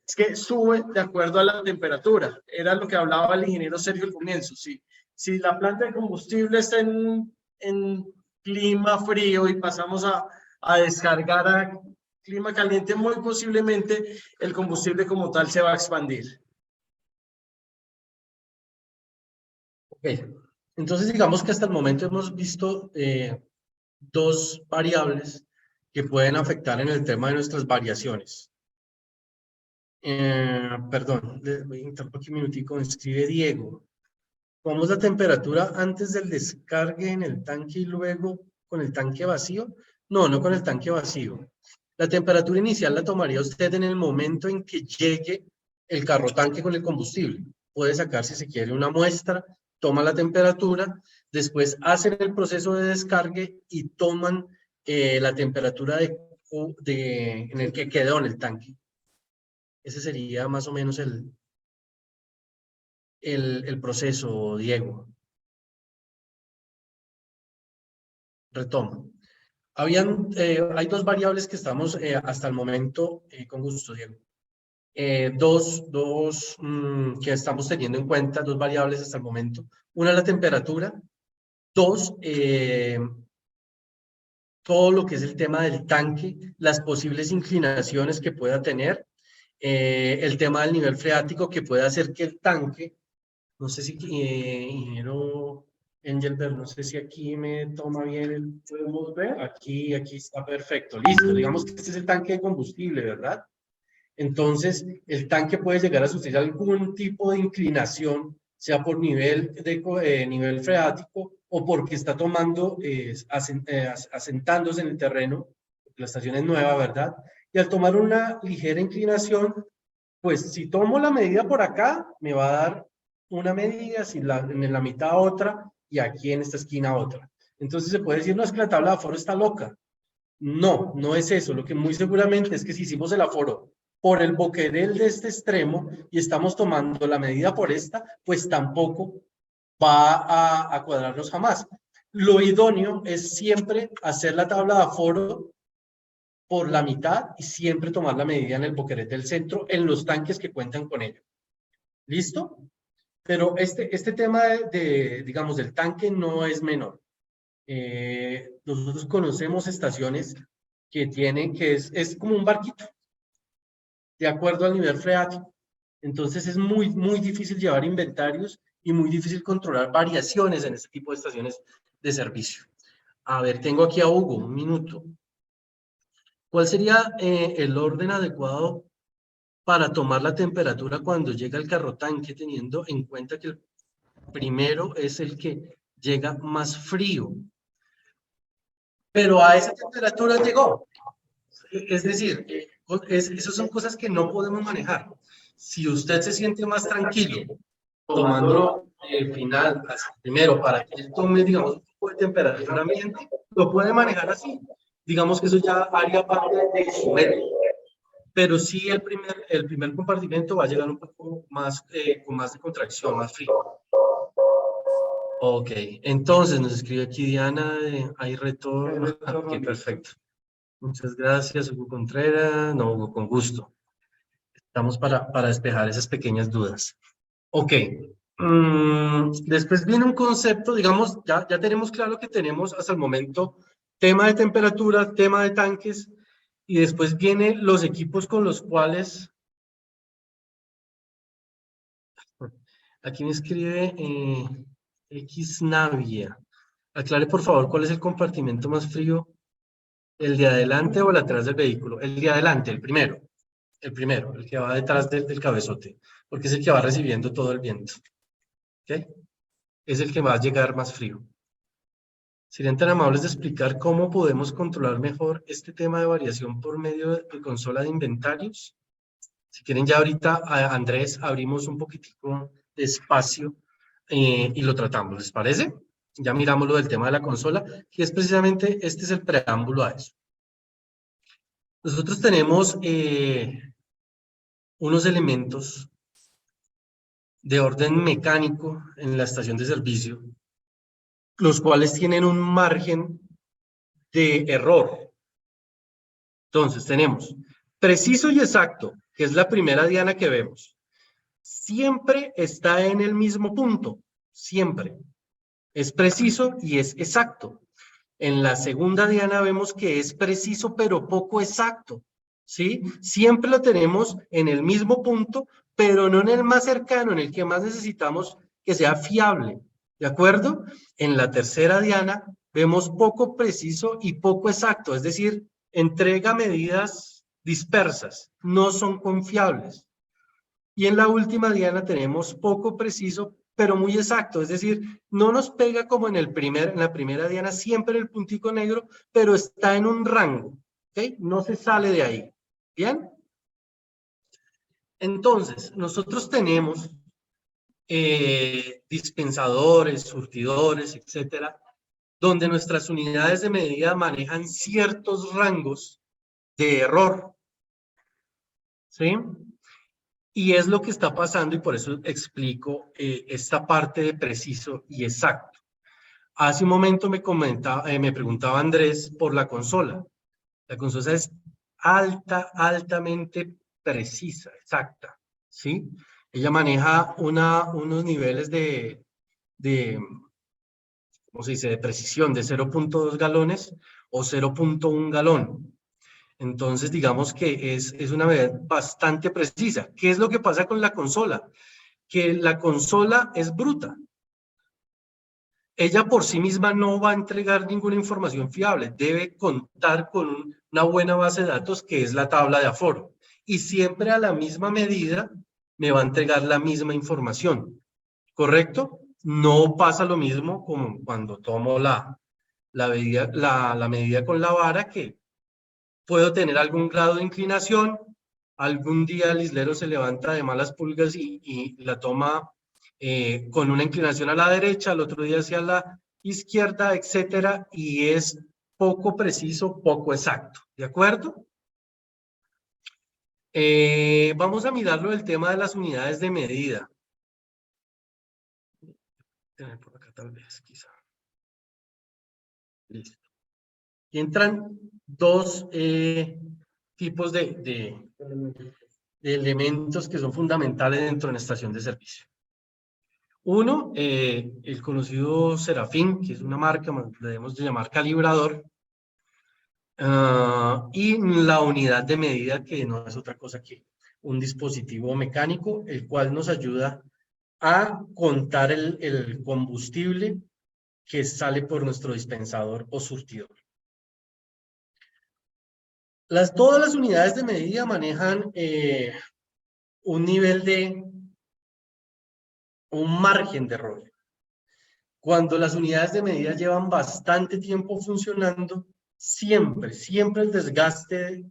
es que sube de acuerdo a la temperatura. Era lo que hablaba el ingeniero Sergio al comienzo. Si la planta de combustible está en clima frío y pasamos a descargar a clima caliente, muy posiblemente el combustible como tal se va a expandir. Ok, entonces digamos que hasta el momento hemos visto dos variables que pueden afectar en el tema de nuestras variaciones. Perdón, voy a entrar aquí un minutico, me escribe Diego. ¿Cómo es la temperatura antes del descargue en el tanque y luego con el tanque vacío? No con el tanque vacío. La temperatura inicial la tomaría usted en el momento en que llegue el carro tanque con el combustible. Puede sacar, si se quiere, una muestra, toma la temperatura, después hacen el proceso de descargue y toman la temperatura en el que quedó en el tanque. Ese sería más o menos el proceso, Diego. Retomo. Hay dos variables que estamos hasta el momento, con gusto, Diego. Dos que estamos teniendo en cuenta, dos variables hasta el momento. Una, la temperatura. Dos, todo lo que es el tema del tanque, las posibles inclinaciones que pueda tener, el tema del nivel freático que puede hacer que el tanque, no sé si, ingeniero Engelbert, no sé si aquí me toma bien ¿podemos ver? Aquí está perfecto, listo. Digamos que este es el tanque de combustible, ¿verdad? Entonces, el tanque puede llegar a sufrir algún tipo de inclinación, sea por nivel freático o porque está tomando, asentándose en el terreno, la estación es nueva, ¿verdad? Y al tomar una ligera inclinación, pues si tomo la medida por acá, me va a dar una medida, si en la mitad otra, y aquí en esta esquina otra. Entonces se puede decir, no, es que la tabla de aforo está loca. No es eso. Lo que muy seguramente es que si hicimos el aforo por el boquerel de este extremo y estamos tomando la medida por esta, pues tampoco va a cuadrarnos jamás. Lo idóneo es siempre hacer la tabla de aforo por la mitad y siempre tomar la medida en el boquerel del centro en los tanques que cuentan con ello. ¿Listo? Pero este tema digamos, del tanque no es menor. Nosotros conocemos estaciones que tienen, que es como un barquito, de acuerdo al nivel freático. Entonces es muy difícil llevar inventarios y muy difícil controlar variaciones en este tipo de estaciones de servicio. A ver, tengo aquí a Hugo, un minuto. ¿Cuál sería el orden adecuado para tomar la temperatura cuando llega el carro tanque, teniendo en cuenta que el primero es el que llega más frío? Pero a esa temperatura llegó. Es decir, esas son cosas que no podemos manejar. Si usted se siente más tranquilo tomándolo final, primero, para que él tome, digamos, un poco de temperatura ambiente, lo puede manejar así. Digamos que eso ya haría parte de su método. Pero sí el primer compartimento va a llegar un poco más, con más de contracción, más frío. Ok, entonces nos escribe aquí Diana, hay retorno. Ok, perfecto. Muchas gracias, Hugo Contreras. No, Hugo, con gusto. Estamos para despejar esas pequeñas dudas. Ok. Después viene un concepto, digamos, ya tenemos claro que tenemos hasta el momento tema de temperatura, tema de tanques, y después vienen los equipos con los cuales... Aquí me escribe Xnavia. Aclare, por favor, ¿cuál es el compartimento más frío? ¿El de adelante o el atrás del vehículo? El de adelante, el primero, el que va detrás del cabezote, porque es el que va recibiendo todo el viento. ¿Ok? Es el que va a llegar más frío. ¿Serían tan amables de explicar cómo podemos controlar mejor este tema de variación por medio de consola de inventarios? Si quieren, ya ahorita, Andrés, abrimos un poquitico de espacio y lo tratamos, ¿les parece? Ya miramos lo del tema de la consola, que es precisamente, este es el preámbulo a eso. Nosotros tenemos unos elementos de orden mecánico en la estación de servicio, los cuales tienen un margen de error. Entonces tenemos preciso y exacto, que es la primera diana que vemos. Siempre está en el mismo punto, siempre. Es preciso y es exacto. En la segunda diana vemos que es preciso pero poco exacto, ¿sí? Siempre lo tenemos en el mismo punto, pero no en el más cercano, en el que más necesitamos que sea fiable, ¿de acuerdo? En la tercera diana vemos poco preciso y poco exacto, es decir, entrega medidas dispersas, no son confiables. Y en la última diana tenemos poco preciso, pero muy exacto, es decir, no nos pega como en la primera diana, siempre el puntico negro, pero está en un rango, ¿ok? No se sale de ahí, ¿bien? Entonces, nosotros tenemos dispensadores, surtidores, etcétera, donde nuestras unidades de medida manejan ciertos rangos de error, ¿sí? Y es lo que está pasando y por eso explico esta parte de preciso y exacto. Hace un momento me preguntaba Andrés por la consola. La consola es altamente precisa, exacta, ¿sí? Ella maneja unos niveles ¿cómo se dice? De precisión de 0.2 galones o 0.1 galón. Entonces, digamos que es una medida bastante precisa. ¿Qué es lo que pasa con la consola? Que la consola es bruta. Ella por sí misma no va a entregar ninguna información fiable. Debe contar con una buena base de datos que es la tabla de aforo. Y siempre a la misma medida me va a entregar la misma información. ¿Correcto? No pasa lo mismo como cuando tomo la medida con la vara, que puedo tener algún grado de inclinación, algún día el islero se levanta de malas pulgas y la toma con una inclinación a la derecha, al otro día hacia la izquierda, etcétera, y es poco preciso, poco exacto, ¿de acuerdo? Vamos a mirarlo el tema de las unidades de medida. Por acá tal vez, quizá. Listo. Y entran dos tipos de elementos que son fundamentales dentro de una estación de servicio. Uno, el conocido Serafín, que es una marca, le debemos de llamar calibrador, y la unidad de medida, que no es otra cosa que un dispositivo mecánico, el cual nos ayuda a contar el combustible que sale por nuestro dispensador o surtidor. Todas las unidades de medida manejan un nivel un margen de error. Cuando las unidades de medida llevan bastante tiempo funcionando, siempre el desgaste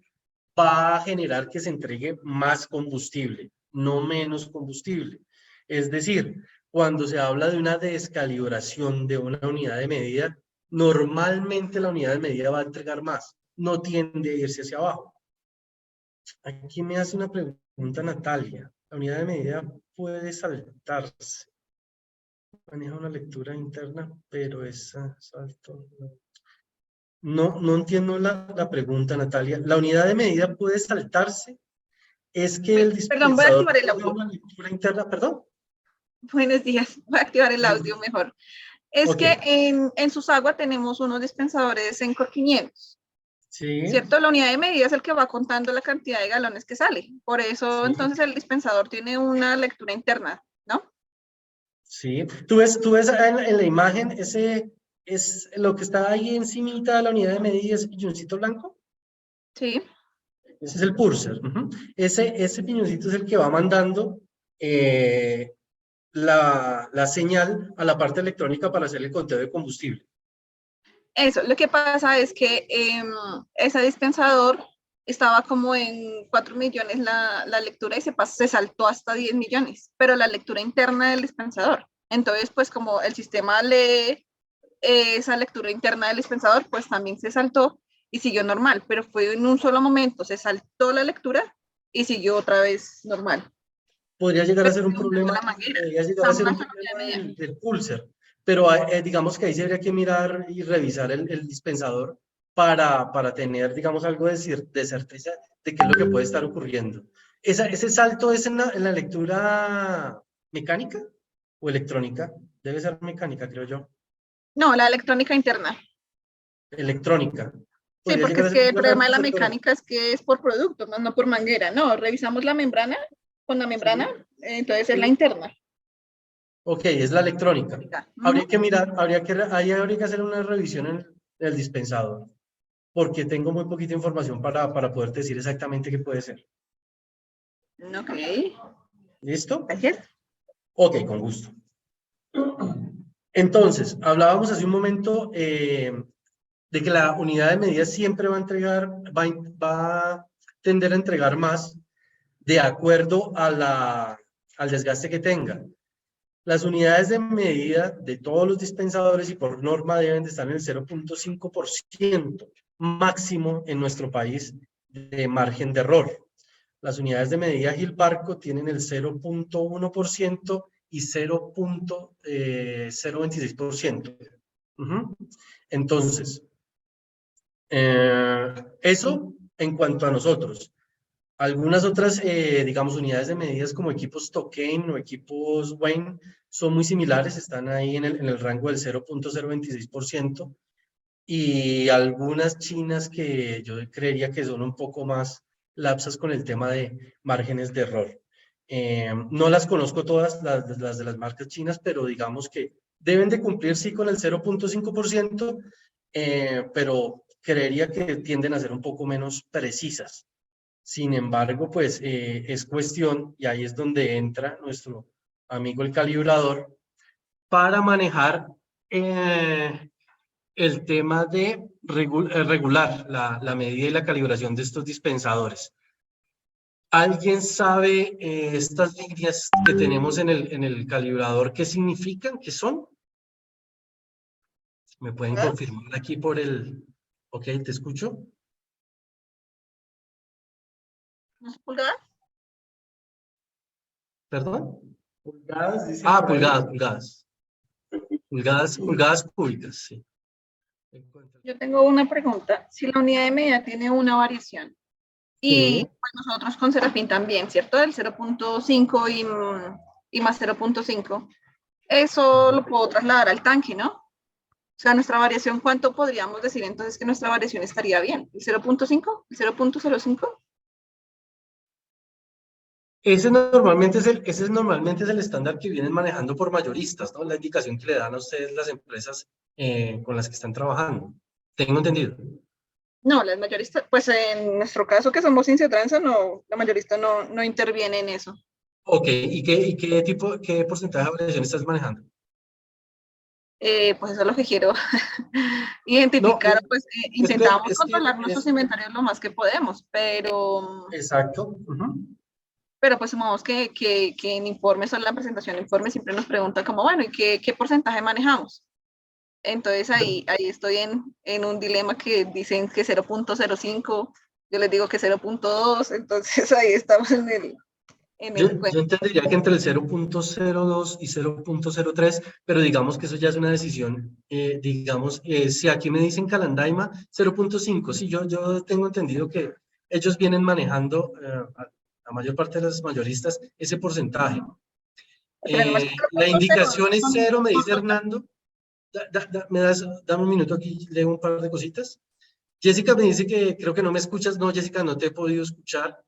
va a generar que se entregue más combustible, no menos combustible. Es decir, cuando se habla de una descalibración de una unidad de medida, normalmente la unidad de medida va a entregar más, no tiende a irse hacia abajo. Aquí me hace una pregunta Natalia. La unidad de medida puede saltarse. Maneja una lectura interna, pero esa salto. No entiendo la pregunta, Natalia. ¿La unidad de medida puede saltarse? ¿Es que el Perdón, voy a dispensador activar el tenga audio. una lectura interna? ¿Perdón? Buenos días, voy a activar el audio mejor. Es Ok. que en Susagua tenemos unos dispensadores en Cor500, Sí. ¿cierto? La unidad de medida es el que va contando la cantidad de galones que sale. Por eso, Sí. entonces, el dispensador tiene una lectura interna, ¿no? Sí. Tú ves en la imagen, ese es lo que está ahí encimita de la unidad de medida, ese piñoncito blanco. Sí. Ese es el purser. Ese piñoncito es el que va mandando la señal a la parte electrónica para hacer el conteo de combustible. Eso, lo que pasa es que ese dispensador estaba como en 4 millones la lectura y se saltó hasta 10 millones, pero la lectura interna del dispensador. Entonces, pues como el sistema lee esa lectura interna del dispensador, pues también se saltó y siguió normal, pero fue en un solo momento, se saltó la lectura y siguió otra vez normal. Podría llegar a ser un Pero problema, la manguera, podría llegar a ser un problema del pulser, pero digamos que ahí se habría que mirar y revisar el dispensador para tener, digamos, algo de certeza de qué es lo que puede estar ocurriendo. ¿Ese salto es en la lectura mecánica o electrónica? Debe ser mecánica, creo yo. No, la electrónica interna. Electrónica. Sí, Podría porque llegar a es ser que un el problema de la problema. mecánica es que es por producto, no por manguera. No, revisamos la membrana con la membrana, entonces es la interna. Ok, es la electrónica. Habría que mirar, habría que hacer una revisión en el dispensador, porque tengo muy poquita información para poder decir exactamente qué puede ser. Ok. ¿Listo? Gracias. Ok, con gusto. Entonces, hablábamos hace un momento de que la unidad de medida siempre va a tender a entregar más de acuerdo al desgaste que tenga. Las unidades de medida de todos los dispensadores y por norma deben de estar en el 0.5% máximo en nuestro país de margen de error. Las unidades de medida Gilbarco tienen el 0.1% y 0.026%. Entonces, eso en cuanto a nosotros. Algunas otras, digamos, unidades de medidas como equipos Tokane o equipos Wayne son muy similares, están ahí en el rango del 0.026%, y algunas chinas que yo creería que son un poco más lapsas con el tema de márgenes de error. No las conozco todas, las de las marcas chinas, pero digamos que deben de cumplir sí con el 0.5%, pero creería que tienden a ser un poco menos precisas. Sin embargo, pues es cuestión, y ahí es donde entra nuestro amigo el calibrador, para manejar el tema de regular la medida y la calibración de estos dispensadores. ¿Alguien sabe estas líneas que tenemos en el calibrador qué significan, qué son? ¿Me pueden confirmar aquí por el... Ok, te escucho. ¿No es pulgadas? ¿Perdón? Pulgadas, dice Ah, por ahí. pulgadas cúbicas, sí. Yo tengo una pregunta. Si la unidad de medida tiene una variación, y Sí. pues, nosotros con Serafín también, ¿cierto? Del 0.5 y más 0.5, eso lo puedo trasladar al tanque, ¿no? O sea, nuestra variación, ¿cuánto podríamos decir entonces que nuestra variación estaría bien? ¿El 0.5? ¿El 0.05? Ese normalmente es el estándar que vienen manejando por mayoristas, ¿no? La indicación que le dan a ustedes las empresas con las que están trabajando. Tengo entendido. No, las mayoristas, pues en nuestro caso que somos Incetransa, no, la mayorista no interviene en eso. Ok, qué porcentaje de variación estás manejando? Pues eso es lo que quiero identificar, No, pues es que, intentamos es que, controlar nuestros es- inventarios lo más que podemos, pero exacto. pues supongamos que en informes o en la presentación de informes siempre nos preguntan como, bueno, ¿y qué porcentaje manejamos? Entonces ahí estoy en un dilema que dicen que 0.05, yo les digo que 0.2, entonces ahí estamos en el Yo cuento. entendería que entre el 0.02 y 0.03, pero digamos que eso ya es una decisión, digamos, si aquí me dicen Calandaima, 0.5, sí, yo tengo entendido que ellos vienen manejando, la mayor parte de los mayoristas, ese porcentaje. El problema es que La 0.02 indicación es cero, me son dice Hernando. Dame un minuto aquí, leo un par de cositas. Jessica me dice que creo que no me escuchas. No, Jessica, no te he podido escuchar.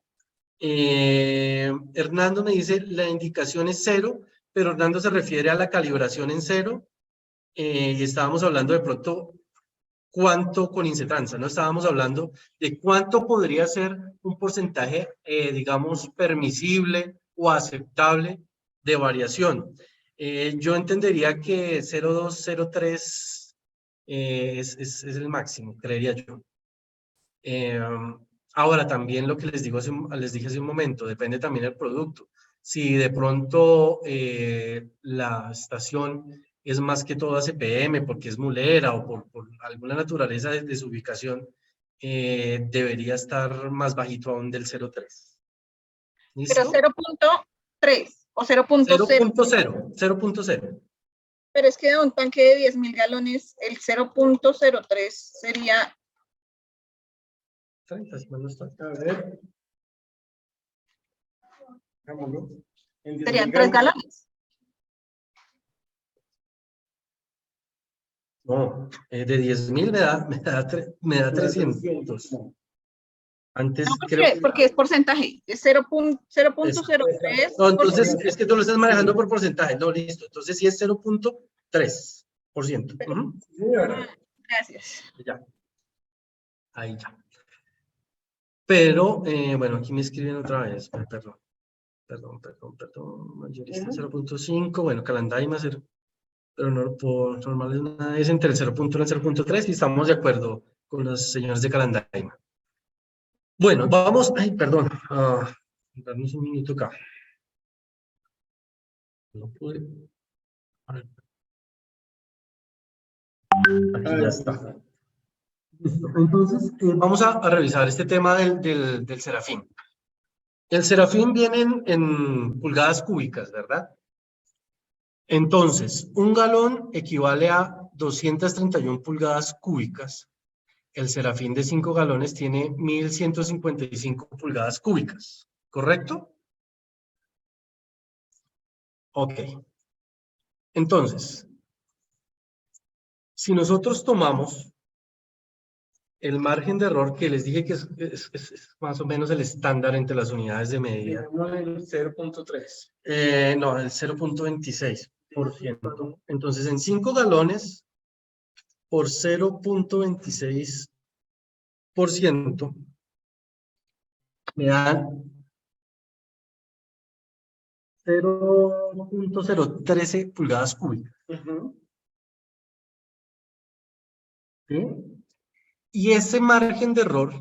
Hernando me dice la indicación es cero, pero Hernando se refiere a la calibración en cero. Y estábamos hablando de pronto cuánto con Incetransa, ¿no? Estábamos hablando de cuánto podría ser un porcentaje, digamos, permisible o aceptable de variación. Yo entendería que 0.2, 0.3 es el máximo, creería yo. Ahora, también lo que les dije hace un momento, depende también del producto. Si de pronto la estación es más que todo ACPM porque es mulera o por alguna naturaleza de su ubicación, debería estar más bajito aún del 0.3. pero ¿Listo? 0.3 o 0.0. 0.0, 0.0. Pero es que de un tanque de 10.000 galones, el 0.03 sería 30, si mal no estoy. A ver. Hagámoslo. En 10.000 serían 3 galones. No, de 10.000 me da 300. Antes No, creo que... porque es porcentaje, es 0.03. No, entonces es que tú lo estás manejando por porcentaje. No, listo. Entonces sí es 0.3%. Gracias. Ya. Ahí ya. Pero, bueno, aquí me escriben otra vez. Perdón. Mayorista 0.5. Bueno, Calandaima 0. Pero no, por normal es entre el 0.1 y el 0.3 y estamos de acuerdo con los señores de Calandaima. Bueno, vamos. Ay, perdón. Darnos un minuto acá. No pude. Aquí ya está. Listo. Entonces, vamos a revisar este tema del Serafín. El Serafín viene en pulgadas cúbicas, ¿verdad? Entonces, un galón equivale a 231 pulgadas cúbicas. El Serafín de 5 galones tiene 1.155 pulgadas cúbicas, ¿correcto? Ok. Entonces, si nosotros tomamos el margen de error que les dije que es más o menos el estándar entre las unidades de medida. El 0.3. No, el 0.26%. Entonces, en 5 galones por 0.26% me dan 0.013 pulgadas cúbicas. ¿Sí? Y ese margen de error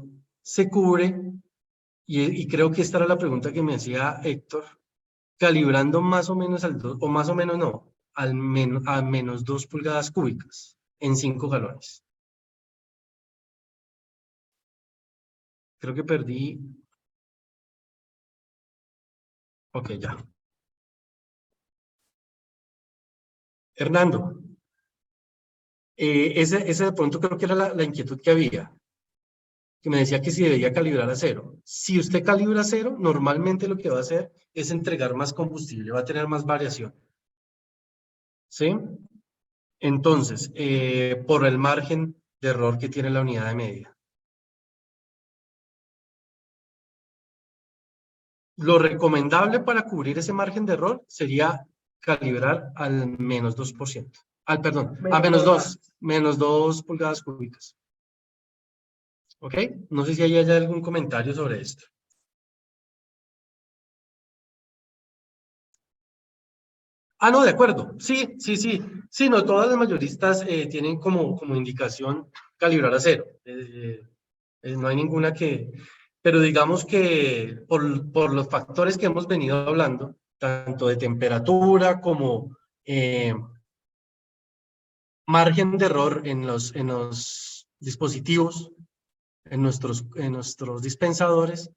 se cubre, y creo que esta era la pregunta que me hacía Héctor, calibrando más o menos o más o menos no, a menos 2 pulgadas cúbicas en 5 galones. Creo que perdí Ok, ya. Hernando, ese de pronto creo que era la inquietud que había, que me decía que si debía calibrar a cero. Si usted calibra a cero, normalmente lo que va a hacer es entregar más combustible, va a tener más variación. ¿Sí? Entonces, por el margen de error que tiene la unidad de medida. Lo recomendable para cubrir ese margen de error sería calibrar al menos 2%. Perdón, a menos 2 pulgadas cúbicas. ¿Ok? No sé si hay algún comentario sobre esto. Ah, no, de acuerdo. Sí. Sí, no, todas las mayoristas tienen como indicación calibrar a cero. No hay ninguna que... Pero digamos que por los factores que hemos venido hablando, tanto de temperatura como margen de error en los dispositivos, en nuestros dispensadores,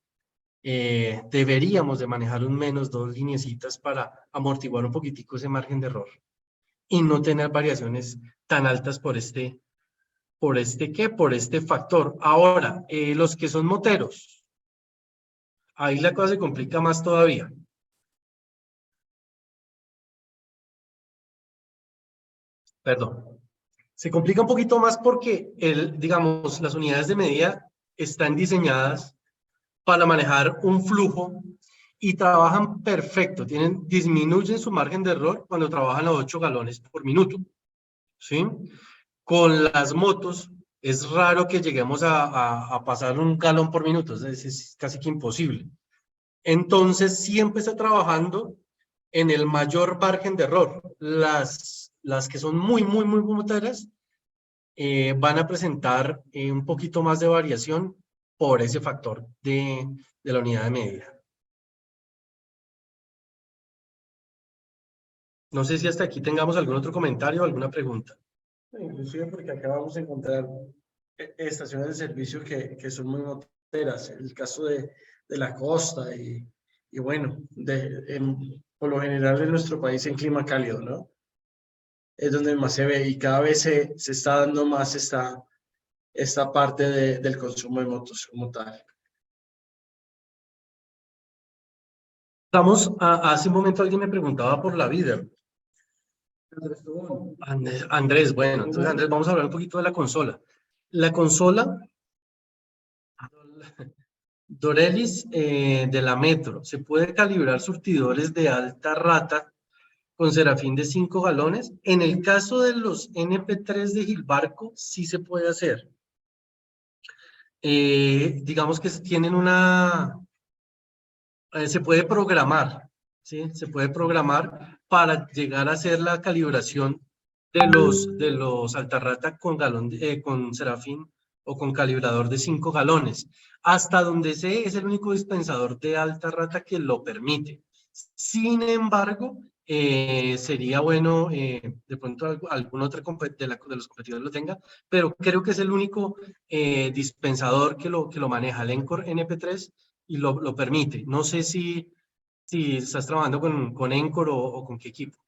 deberíamos de manejar un menos 2 lineecitas para amortiguar un poquitico ese margen de error y no tener variaciones tan altas por este factor. Ahora, los que son moteros, ahí la cosa se complica más todavía. Perdón. Se complica un poquito más porque, digamos, las unidades de medida están diseñadas para manejar un flujo y trabajan perfecto. Disminuyen su margen de error cuando trabajan a 8 galones por minuto. ¿Sí? Con las motos es raro que lleguemos a pasar 1 galón por minuto. Es casi que imposible. Entonces, siempre está trabajando en el mayor margen de error. Las que son muy moteras van a presentar un poquito más de variación por ese factor de la unidad de medida. No sé si hasta aquí tengamos algún otro comentario o alguna pregunta. Inclusive porque acá vamos a encontrar estaciones de servicio que son muy moteras. El caso de la costa y bueno, por lo general en nuestro país en clima cálido, ¿no? Es donde más se ve y cada vez se está dando más esta parte del consumo de motos como tal. Hace un momento alguien me preguntaba por la vida. Andrés, bueno, entonces Andrés, vamos a hablar un poquito de la consola. La consola Dorelis de la Metro, se puede calibrar surtidores de alta rata con Serafín de 5 galones. En el caso de los NP3 de Gilbarco, sí se puede hacer. Digamos que tienen se puede programar, ¿sí? Se puede programar para llegar a hacer la calibración de los altarrata con Serafín o con calibrador de 5 galones. Hasta donde sé, es el único dispensador de alta rata que lo permite. Sin embargo, sería bueno, de pronto algún otro de los competidores lo tenga, pero creo que es el único dispensador que lo maneja, el Encore NP3, y lo permite. No sé si estás trabajando con Encore o con qué equipo.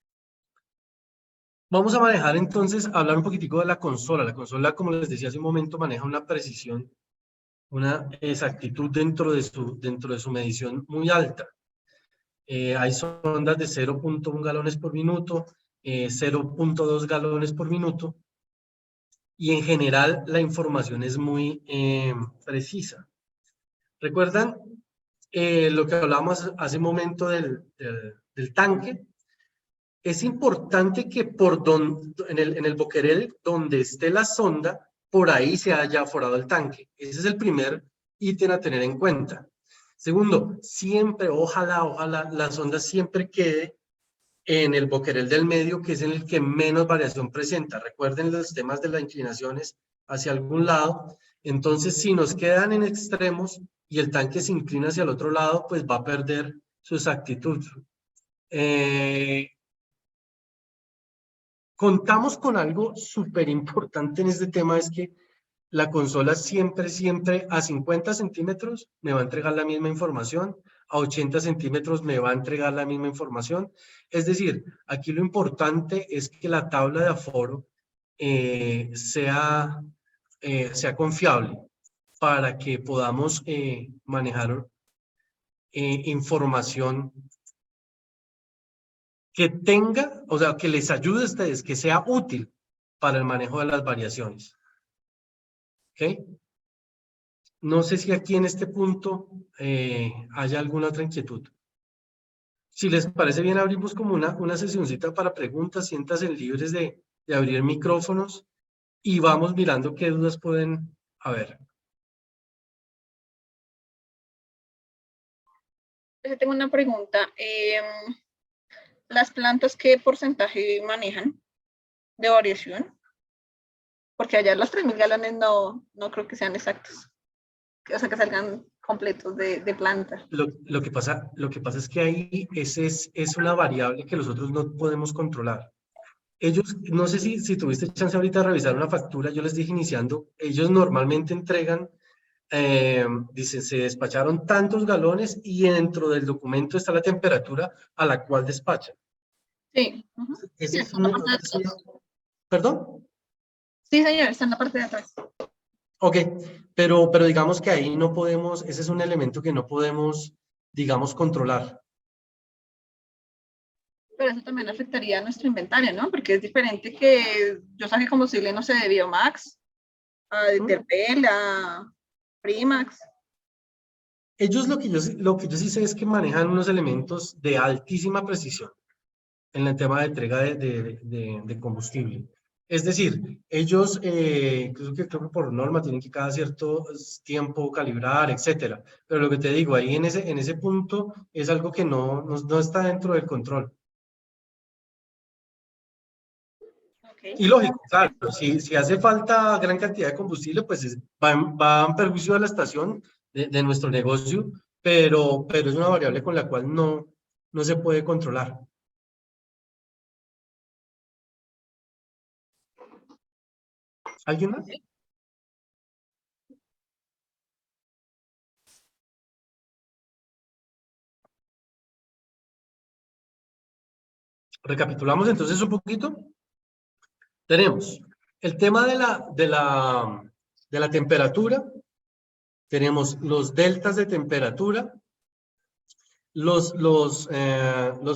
Vamos a manejar entonces, hablar un poquitico de la consola. La consola, como les decía hace un momento, maneja una precisión, una exactitud dentro de su medición muy alta. Hay sondas de 0.1 galones por minuto, 0.2 galones por minuto, y en general la información es muy precisa. ¿Recuerdan lo que hablábamos hace un momento del tanque? Es importante que en el boquerel donde esté la sonda, por ahí se haya aforado el tanque. Ese es el primer ítem a tener en cuenta. Segundo, siempre, ojalá la sonda siempre quede en el boquerel del medio, que es en el que menos variación presenta. Recuerden los temas de las inclinaciones hacia algún lado. Entonces, si nos quedan en extremos y el tanque se inclina hacia el otro lado, pues va a perder su exactitud. Contamos con algo súper importante en este tema, es que la consola siempre a 50 centímetros me va a entregar la misma información, a 80 centímetros me va a entregar la misma información. Es decir, aquí lo importante es que la tabla de aforo sea confiable para que podamos manejar información que tenga, o sea, que les ayude a ustedes, que sea útil para el manejo de las variaciones. ¿Ok? No sé si aquí en este punto haya alguna otra inquietud. Si les parece bien, abrimos como una sesioncita para preguntas, siéntanse libres de abrir micrófonos y vamos mirando qué dudas pueden haber. Yo tengo una pregunta. ¿Las plantas qué porcentaje manejan de variación? Porque allá los 3.000 galones no creo que sean exactos. O sea, que salgan completos de planta. Lo que pasa es que ahí es una variable que nosotros no podemos controlar. Ellos, no sé si tuviste chance ahorita de revisar una factura, yo les dije iniciando, ellos normalmente entregan, dicen, se despacharon tantos galones y dentro del documento está la temperatura a la cual despachan. Sí. Ese es ¿Perdón? Sí, señor, está en la parte de atrás. Ok, pero digamos que ahí no podemos, ese es un elemento que no podemos, digamos, controlar. Pero eso también afectaría a nuestro inventario, ¿no? Porque es diferente que yo saque combustible, no sé, de Biomax, a Interpel, a Primax. Ellos lo que yo sí sé es que manejan unos elementos de altísima precisión en el tema de entrega de combustible. Es decir, ellos creo que por norma tienen que cada cierto tiempo calibrar, etcétera. Pero lo que te digo, ahí en ese punto es algo que no está dentro del control. Okay. Y lógico, claro, si hace falta gran cantidad de combustible, pues va en perjuicio de la estación de nuestro negocio, pero es una variable con la cual no se puede controlar. ¿Alguien más? Recapitulamos entonces un poquito. Tenemos el tema de la temperatura, tenemos los deltas de temperatura, los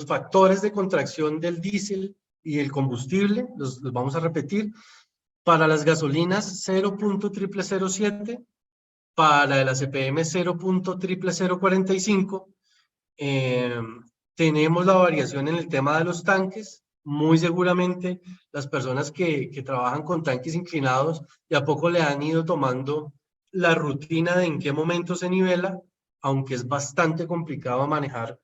factores de contracción del diésel y el combustible, los vamos a repetir. Para las gasolinas 0.0007, para el ACPM 0.00045. Tenemos la variación en el tema de los tanques. Muy seguramente las personas que trabajan con tanques inclinados de a poco le han ido tomando la rutina de en qué momento se nivela, aunque es bastante complicado manejar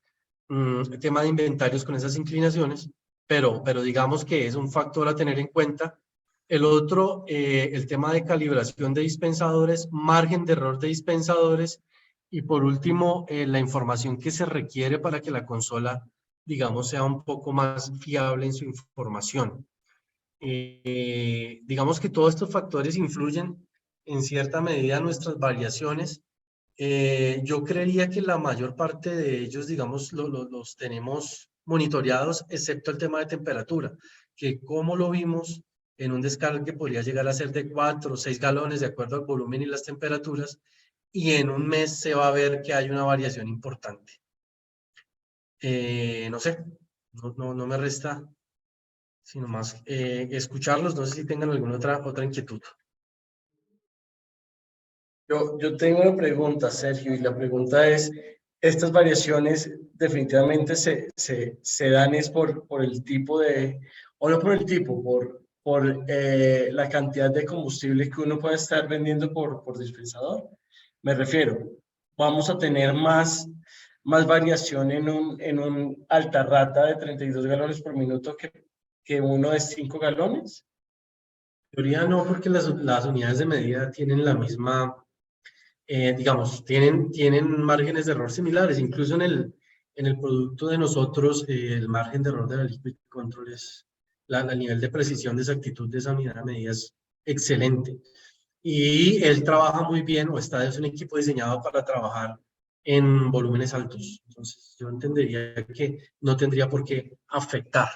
el tema de inventarios con esas inclinaciones, pero digamos que es un factor a tener en cuenta. El otro, el tema de calibración de dispensadores, margen de error de dispensadores y por último, la información que se requiere para que la consola, digamos, sea un poco más fiable en su información. Digamos que todos estos factores influyen en cierta medida en nuestras variaciones. Yo creería que la mayor parte de ellos, digamos, los tenemos monitoreados, excepto el tema de temperatura, que como lo vimos, en un descargue podría llegar a ser de 4 o 6 galones de acuerdo al volumen y las temperaturas, y en un mes se va a ver que hay una variación importante. No sé, no me resta sino más escucharlos. No sé si tengan alguna otra inquietud. Yo tengo una pregunta, Sergio, y la pregunta es, estas variaciones definitivamente se dan es por el tipo de, o no por el tipo, por la cantidad de combustible que uno puede estar vendiendo por dispensador. Me refiero, vamos a tener más variación en un alta rata de 32 galones por minuto que uno de 5 galones. En teoría no, porque las unidades de medida tienen la misma, digamos, tienen márgenes de error similares. Incluso en el producto de nosotros, el margen de error de la Liquid Control es, el nivel de precisión de exactitud de esa unidad de medida es excelente. Y él trabaja muy bien, es un equipo diseñado para trabajar en volúmenes altos. Entonces, yo entendería que no tendría por qué afectar.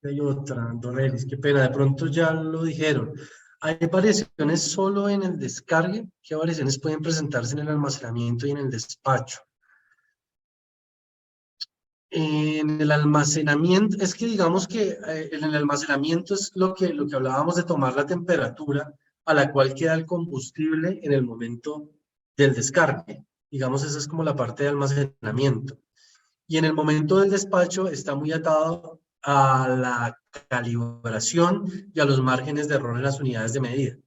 Hay otra, Dorelis, qué pena, de pronto ya lo dijeron. ¿Hay variaciones solo en el descargue? ¿Qué variaciones pueden presentarse en el almacenamiento y en el despacho? En el almacenamiento, es que digamos que en el almacenamiento es lo que hablábamos de tomar la temperatura a la cual queda el combustible en el momento del descargue. Digamos, esa es como la parte de almacenamiento. Y en el momento del despacho está muy atado a la calibración y a los márgenes de error en las unidades de medida.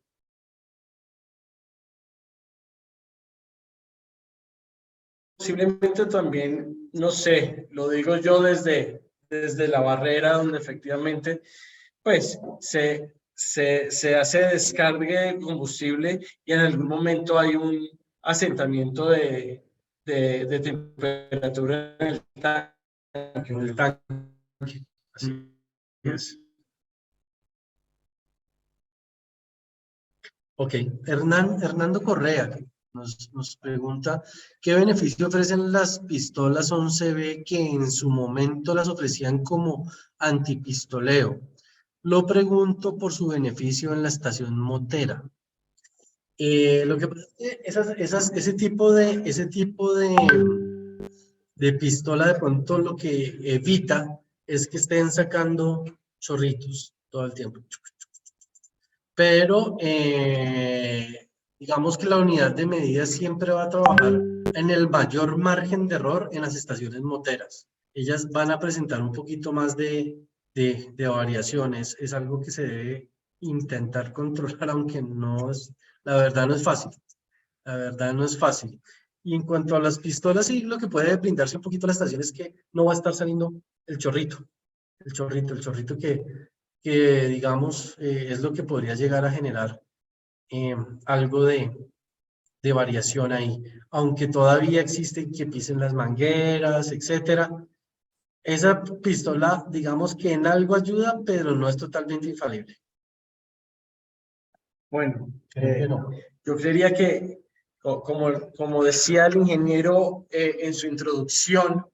Posiblemente también, no sé, lo digo yo desde la barrera donde efectivamente pues se hace descargue de combustible y en algún momento hay un asentamiento de temperatura en el tanque. Así es. Ok, Hernando Correa nos pregunta, ¿qué beneficio ofrecen las pistolas 11B que en su momento las ofrecían como antipistoleo? Lo pregunto por su beneficio en la estación motera. Lo que pasa es que ese tipo de pistola de pronto lo que evita es que estén sacando chorritos todo el tiempo. Pero digamos que la unidad de medida siempre va a trabajar en el mayor margen de error en las estaciones moteras. Ellas van a presentar un poquito más de variaciones. Es algo que se debe intentar controlar, aunque no es, la verdad no es fácil. La verdad no es fácil. Y en cuanto a las pistolas, sí, lo que puede blindarse un poquito a la estación es que no va a estar saliendo el chorrito que digamos, es lo que podría llegar a generar algo de variación ahí. Aunque todavía existen que pisen las mangueras, etcétera. Esa pistola, digamos que en algo ayuda, pero no es totalmente infalible. Bueno, No. yo creería que, como decía el ingeniero en su introducción,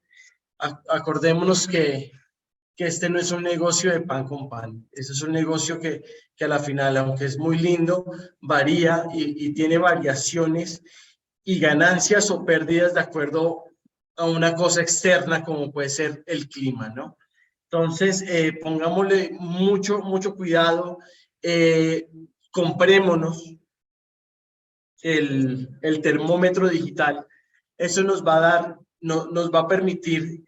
acordémonos que este no es un negocio de pan con pan. Ese es un negocio que a la final, aunque es muy lindo, varía y tiene variaciones y ganancias o pérdidas de acuerdo a una cosa externa como puede ser el clima, ¿no? Entonces, pongámosle mucho cuidado, comprémonos el termómetro digital. Eso nos va a dar, nos va a permitir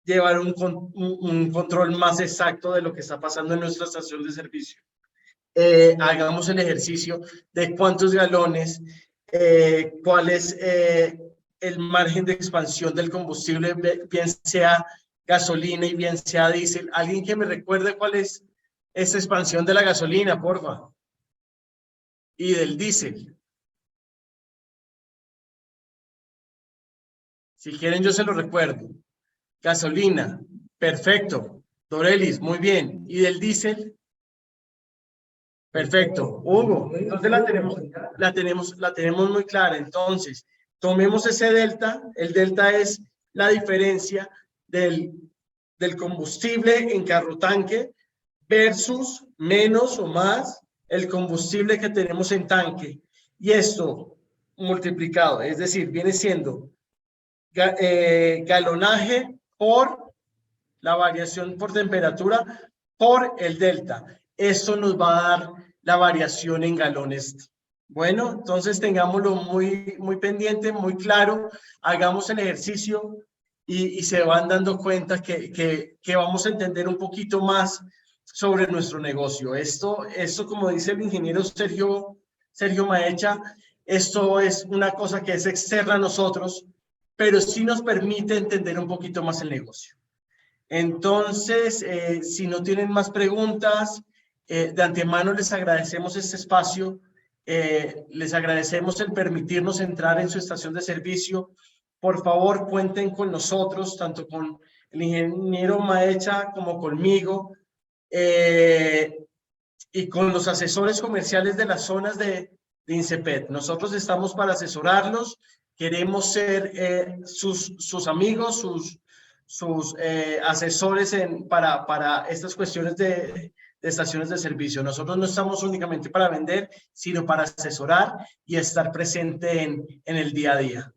llevar un control más exacto de lo que está pasando en nuestra estación de servicio. Hagamos el ejercicio de cuántos galones, cuál es el margen de expansión del combustible, bien sea gasolina y bien sea diésel. Alguien que me recuerde cuál es esa expansión de la gasolina, porfa. Y del diésel. Si quieren, yo se lo recuerdo. Gasolina, perfecto. Dorelis, muy bien. ¿Y del diésel? Perfecto. Hugo, entonces la tenemos muy clara. Entonces, tomemos ese delta. El delta es la diferencia del combustible en carro tanque versus menos o más el combustible que tenemos en tanque. Y esto multiplicado, es decir, viene siendo galonaje por la variación por temperatura por el delta. Esto nos va a dar la variación en galones. Bueno, entonces tengámoslo muy pendiente, muy claro, hagamos el ejercicio y se van dando cuenta que vamos a entender un poquito más sobre nuestro negocio. Esto como dice el ingeniero Sergio Maecha, esto es una cosa que es externa a nosotros, pero sí nos permite entender un poquito más el negocio. Entonces, si no tienen más preguntas, de antemano les agradecemos este espacio, les agradecemos el permitirnos entrar en su estación de servicio. Por favor, cuenten con nosotros, tanto con el ingeniero Maecha como conmigo. y con los asesores comerciales de las zonas de INCEPET. Nosotros estamos para asesorarlos, queremos ser sus amigos, sus asesores para estas cuestiones de estaciones de servicio. Nosotros no estamos únicamente para vender, sino para asesorar y estar presente en el día a día.